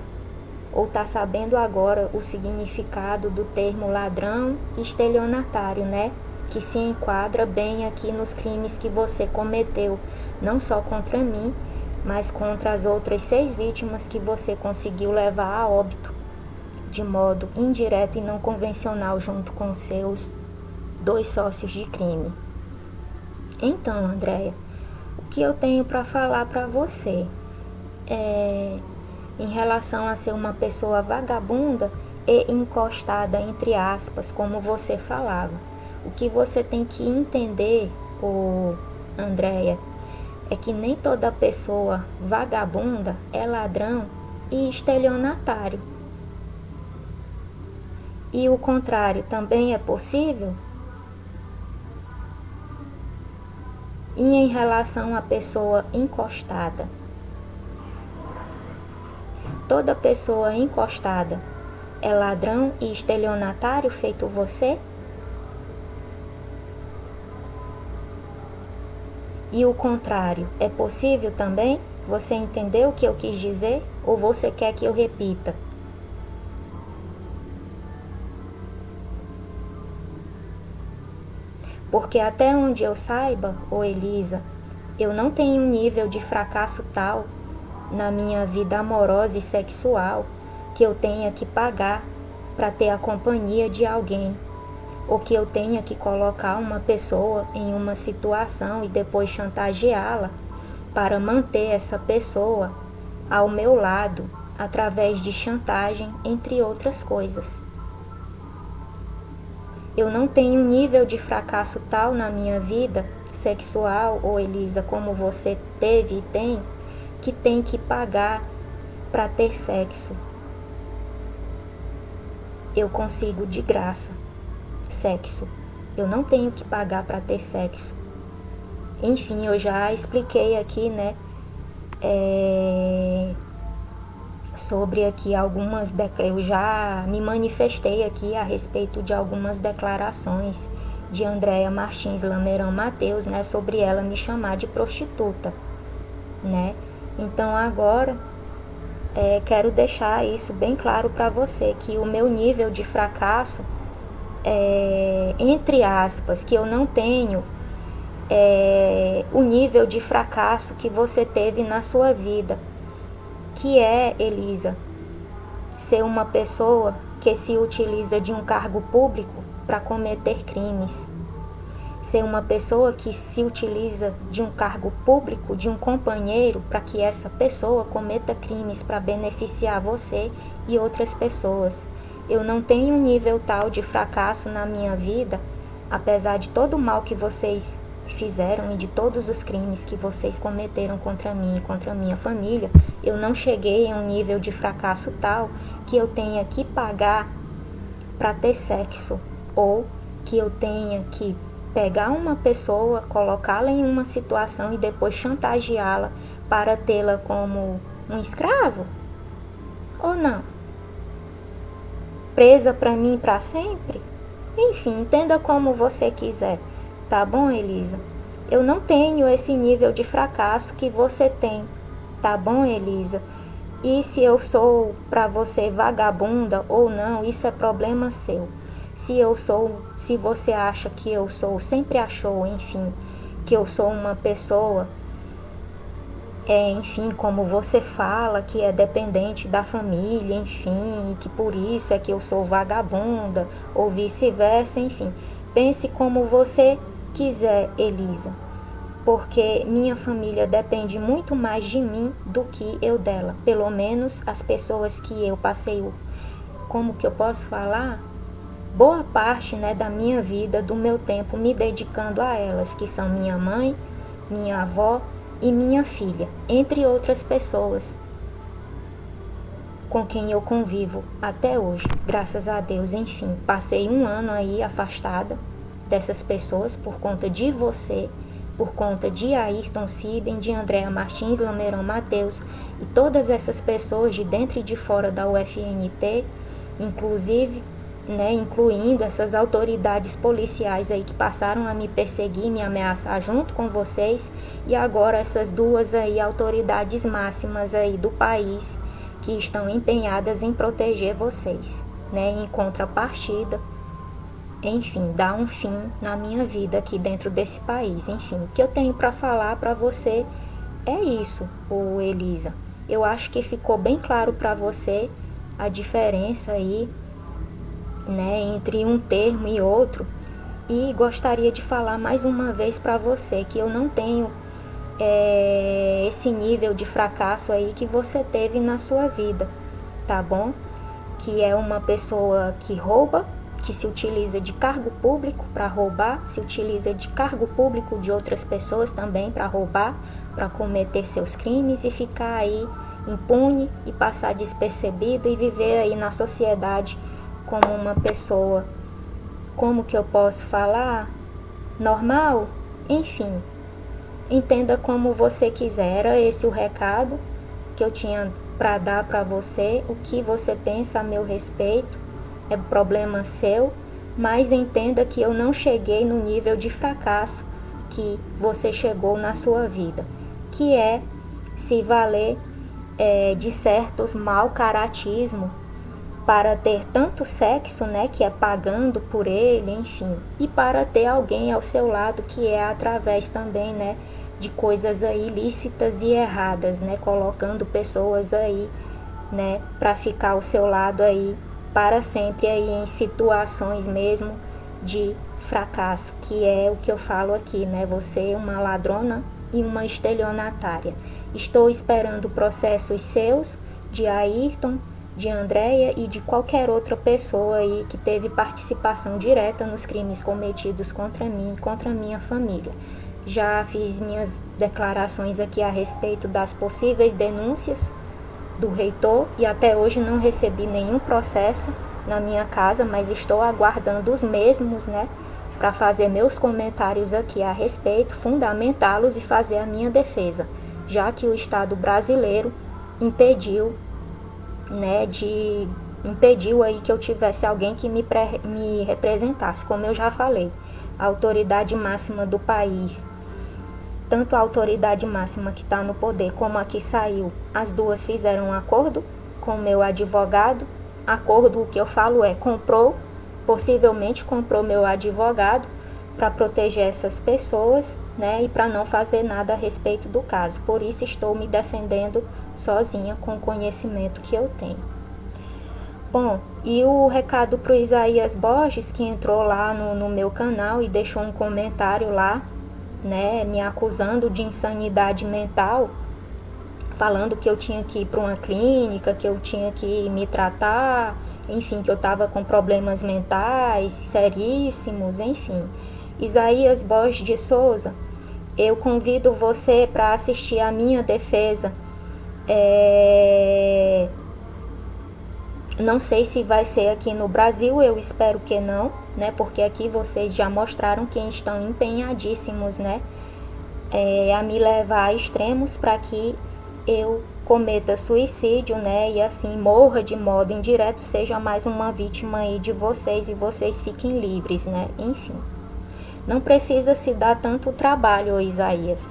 ou está sabendo agora, o significado do termo ladrão e estelionatário, né? Que se enquadra bem aqui nos crimes que você cometeu, não só contra mim, mas contra as outras 6 vítimas que você conseguiu levar a óbito, de modo indireto e não convencional, junto com seus 2 sócios de crime. Então, Andréa, o que eu tenho para falar para você em relação a ser uma pessoa vagabunda e encostada, entre aspas, como você falava. O que você tem que entender, Andréa, é que nem toda pessoa vagabunda é ladrão e estelionatário. E o contrário também é possível? E em relação à pessoa encostada? Toda pessoa encostada é ladrão e estelionatário feito você? E o contrário é possível também? Você entendeu o que eu quis dizer? Ou você quer que eu repita? Porque até onde eu saiba, Elisa, eu não tenho um nível de fracasso tal na minha vida amorosa e sexual que eu tenha que pagar para ter a companhia de alguém, ou que eu tenha que colocar uma pessoa em uma situação e depois chantageá-la para manter essa pessoa ao meu lado através de chantagem, entre outras coisas. Eu não tenho um nível de fracasso tal na minha vida sexual, Elisa, como você teve e tem que pagar para ter sexo. Eu consigo de graça sexo. Eu não tenho que pagar para ter sexo. Enfim, eu já expliquei aqui, né, sobre aqui eu já me manifestei aqui a respeito de algumas declarações de Andréa Martins Lameirão Mateus, né, sobre ela me chamar de prostituta, né? Então agora quero deixar isso bem claro para você, que o meu nível de fracasso, entre aspas, que eu não tenho o nível de fracasso que você teve na sua vida, que é, Elisa, ser uma pessoa que se utiliza de um cargo público para cometer crimes. ser uma pessoa que se utiliza de um cargo público, de um companheiro, para que essa pessoa cometa crimes para beneficiar você e outras pessoas. Eu não tenho um nível tal de fracasso na minha vida, apesar de todo o mal que vocês fizeram e de todos os crimes que vocês cometeram contra mim e contra a minha família. Eu não cheguei a um nível de fracasso tal que eu tenha que pagar para ter sexo, ou que eu tenha que pegar uma pessoa, colocá-la em uma situação e depois chantageá-la para tê-la como um escravo? Ou não? Presa para mim para sempre? Enfim, entenda como você quiser, tá bom, Elisa? Eu não tenho esse nível de fracasso que você tem, tá bom, Elisa? E se eu sou para você vagabunda ou não, isso é problema seu. Se você acha que eu sou, sempre achou, enfim, que eu sou uma pessoa, enfim, como você fala, que é dependente da família, enfim, que por isso é que eu sou vagabunda, ou vice-versa, enfim. Pense como você quiser, Elisa, porque minha família depende muito mais de mim do que eu dela. Pelo menos as pessoas que eu passei, como que eu posso falar? Boa parte, né, da minha vida, do meu tempo, me dedicando a elas, que são minha mãe, minha avó e minha filha, entre outras pessoas com quem eu convivo até hoje, graças a Deus. Enfim, passei um ano aí afastada dessas pessoas por conta de você, por conta de Ayrton Siben, de Andréa Martins, Lameirão Mateus e todas essas pessoas de dentro e de fora da UFNP, inclusive, né, incluindo essas autoridades policiais aí que passaram a me perseguir, me ameaçar junto com vocês, e agora essas duas aí autoridades máximas aí do país que estão empenhadas em proteger vocês, né, em contrapartida, enfim, dar um fim na minha vida aqui dentro desse país. Enfim, o que eu tenho para falar para você é isso, Elisa. Eu acho que ficou bem claro para você a diferença aí, né, entre um termo e outro, e gostaria de falar mais uma vez para você que eu não tenho esse nível de fracasso aí que você teve na sua vida, tá bom? Que é uma pessoa que rouba, que se utiliza de cargo público para roubar, se utiliza de cargo público de outras pessoas também para roubar, para cometer seus crimes e ficar aí impune e passar despercebido e viver aí na sociedade como uma pessoa, como que eu posso falar, normal. Enfim, entenda como você quiser. Era esse o recado que eu tinha para dar para você. O que você pensa a meu respeito é problema seu, mas entenda que eu não cheguei no nível de fracasso que você chegou na sua vida, que é se valer de certos mau caratismo para ter tanto sexo, né, que é pagando por ele, enfim, e para ter alguém ao seu lado que é através também, né, de coisas aí ilícitas e erradas, né, colocando pessoas aí, né, para ficar ao seu lado aí para sempre aí em situações mesmo de fracasso, que é o que eu falo aqui, né, você é uma ladrona e uma estelionatária. Estou esperando processos seus, de Ayrton, de Andréia e de qualquer outra pessoa aí que teve participação direta nos crimes cometidos contra mim e contra a minha família. Já fiz minhas declarações aqui a respeito das possíveis denúncias do reitor e até hoje não recebi nenhum processo na minha casa, mas estou aguardando os mesmos, né, para fazer meus comentários aqui a respeito, fundamentá-los e fazer a minha defesa, já que o Estado brasileiro impediu, né, impediu aí que eu tivesse alguém que me representasse. Como eu já falei, a autoridade máxima do país, tanto a autoridade máxima que está no poder como a que saiu, as duas fizeram um acordo com o meu advogado. Acordo, o que eu falo possivelmente comprou meu advogado para proteger essas pessoas, né, e para não fazer nada a respeito do caso. Por isso estou me defendendo sozinha com o conhecimento que eu tenho. Bom, e o recado pro Isaías Borges, que entrou lá no meu canal e deixou um comentário lá, né, me acusando de insanidade mental, falando que eu tinha que ir para uma clínica, que eu tinha que me tratar, enfim, que eu estava com problemas mentais seríssimos, enfim. Isaías Borges de Souza, eu convido você para assistir a minha defesa. Não sei se vai ser aqui no Brasil, eu espero que não, né? Porque aqui vocês já mostraram que estão empenhadíssimos, né? A me levar a extremos para que eu cometa suicídio, né? E assim morra de modo indireto, seja mais uma vítima aí de vocês e vocês fiquem livres, né? Enfim, não precisa se dar tanto trabalho, Isaías,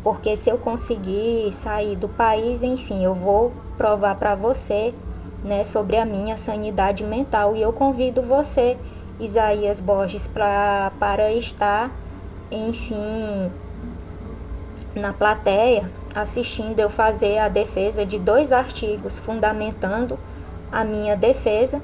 porque se eu conseguir sair do país, enfim, eu vou provar para você, né, sobre a minha sanidade mental. E eu convido você, Isaías Borges, para estar, enfim, na plateia, assistindo eu fazer a defesa de 2 artigos fundamentando a minha defesa,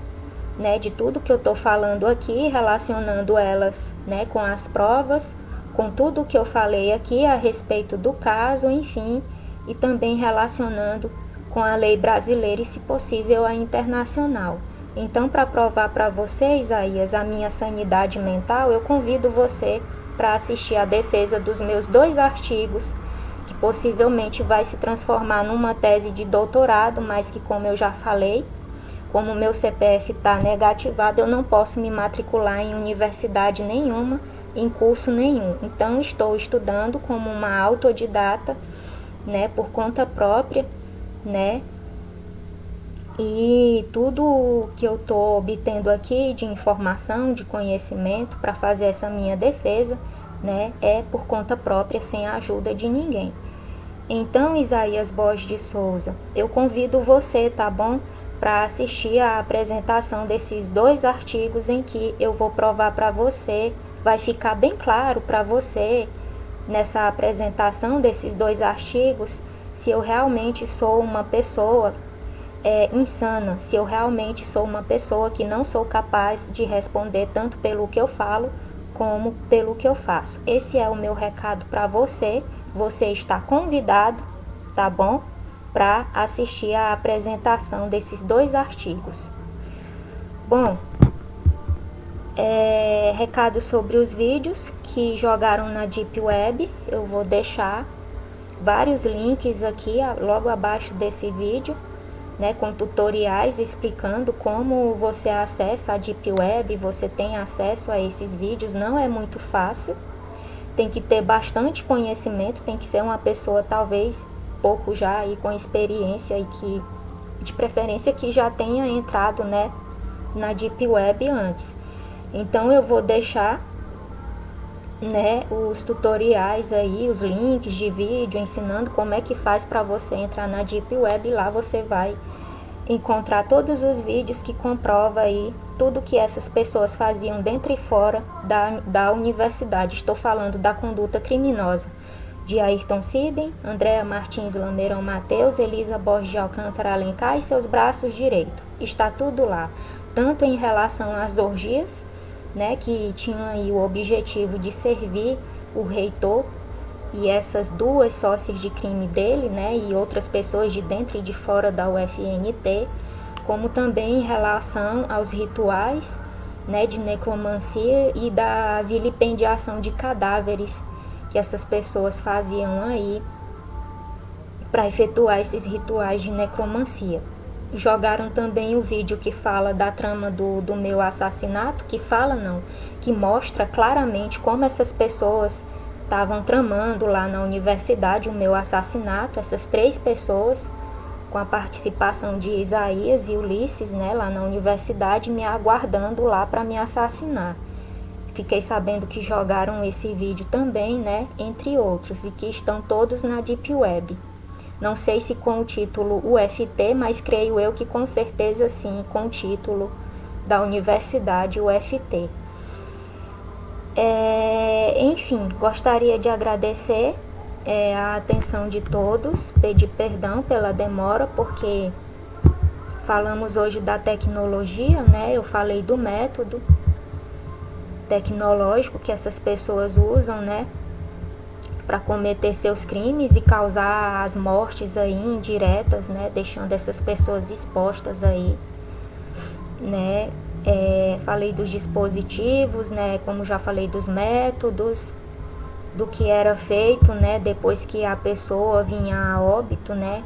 né, de tudo que eu estou falando aqui, relacionando elas, né, com as provas, com tudo que eu falei aqui a respeito do caso, enfim, e também relacionando com a lei brasileira e, se possível, a internacional. Então, para provar para você, Isaías, a minha sanidade mental, eu convido você para assistir a defesa dos meus 2 artigos, que possivelmente vai se transformar numa tese de doutorado, mas que, como eu já falei, como o meu CPF está negativado, eu não posso me matricular em universidade nenhuma, em curso nenhum. Então, estou estudando como uma autodidata, né, por conta própria, né? E tudo que eu estou obtendo aqui de informação, de conhecimento para fazer essa minha defesa, né, é por conta própria, sem a ajuda de ninguém. Então, Isaías Borges de Souza, eu convido você, tá bom, para assistir a apresentação desses 2 artigos em que eu vou provar para você, vai ficar bem claro para você nessa apresentação desses 2 artigos, se eu realmente sou uma pessoa insana, se eu realmente sou uma pessoa que não sou capaz de responder tanto pelo que eu falo como pelo que eu faço. Esse é o meu recado para você. Você está convidado, tá bom, para assistir a apresentação desses 2 artigos. Bom, recado sobre os vídeos que jogaram na Deep Web, eu vou deixar vários links aqui logo abaixo desse vídeo, né, com tutoriais explicando como você acessa a Deep Web, você tem acesso a esses vídeos. Não é muito fácil, tem que ter bastante conhecimento, tem que ser uma pessoa talvez pouco já aí com experiência e que, de preferência, que já tenha entrado, né, na Deep Web antes. Então eu vou deixar, né, os tutoriais aí, os links de vídeo ensinando como é que faz para você entrar na Deep Web. E lá você vai encontrar todos os vídeos que comprova aí tudo que essas pessoas faziam dentro e fora da universidade. Estou falando da conduta criminosa de Ayrton Sibem, Andréa Martins Lameirão Mateus, Elisa Borges de Alcântara Alencar e seus braços direitos. Está tudo lá, tanto em relação às orgias, né, que tinham aí o objetivo de servir o reitor e essas 2 sócias de crime dele, né, e outras pessoas de dentro e de fora da UFNT, como também em relação aos rituais, né, de necromancia e da vilipendiação de cadáveres que essas pessoas faziam aí para efetuar esses rituais de necromancia. Jogaram também o vídeo que fala da trama do meu assassinato, que mostra claramente como essas pessoas estavam tramando lá na universidade o meu assassinato, essas 3 pessoas, com a participação de Isaías e Ulisses, né, lá na universidade, me aguardando lá para me assassinar. Fiquei sabendo que jogaram esse vídeo também, né, entre outros, e que estão todos na Deep Web. Não sei se com o título UFT, mas creio eu que com certeza sim, com o título da Universidade UFT. Enfim, gostaria de agradecer a atenção de todos, pedir perdão pela demora, porque Falamos hoje da tecnologia, né? Eu falei do método tecnológico que essas pessoas usam, né, para cometer seus crimes e causar as mortes aí indiretas, né, deixando essas pessoas expostas aí, né. Falei dos dispositivos, né, como já falei dos métodos, do que era feito, né, depois que a pessoa vinha a óbito, né.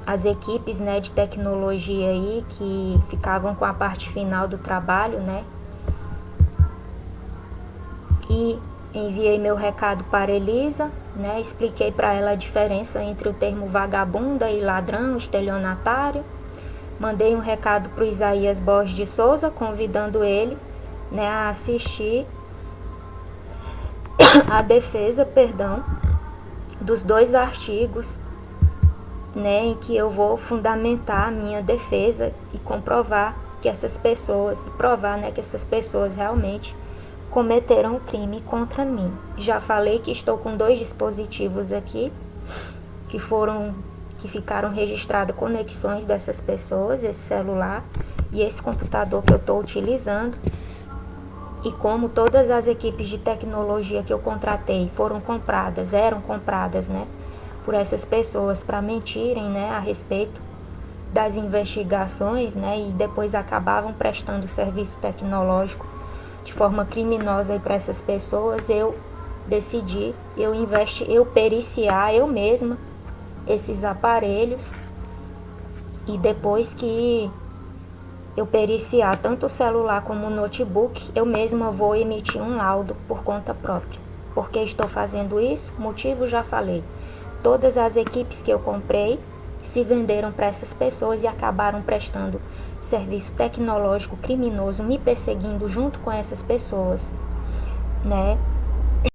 As equipes, né, de tecnologia aí que ficavam com a parte final do trabalho, né. E enviei meu recado para Elisa, né, expliquei para ela a diferença entre o termo vagabunda e ladrão, estelionatário. Mandei um recado para o Isaías Borges de Souza, convidando ele, né, a assistir a defesa, dos 2 artigos, né, em que eu vou fundamentar a minha defesa e comprovar que essas pessoas, provar, né, que essas pessoas realmente cometeram um crime contra mim. Já falei que estou com 2 dispositivos aqui que ficaram registradas conexões dessas pessoas, esse celular e esse computador que eu estou utilizando. E como todas as equipes de tecnologia que eu contratei eram compradas, né, por essas pessoas para mentirem, né, a respeito das investigações, né, e depois acabavam prestando serviço tecnológico de forma criminosa para essas pessoas, eu decidi, eu periciar eu mesma esses aparelhos, e depois que eu periciar tanto o celular como o notebook, eu mesma vou emitir um laudo por conta própria. Por que estou fazendo isso? Motivo já falei. Todas as equipes que eu comprei se venderam para essas pessoas e acabaram prestando serviço tecnológico criminoso, me perseguindo junto com essas pessoas, né?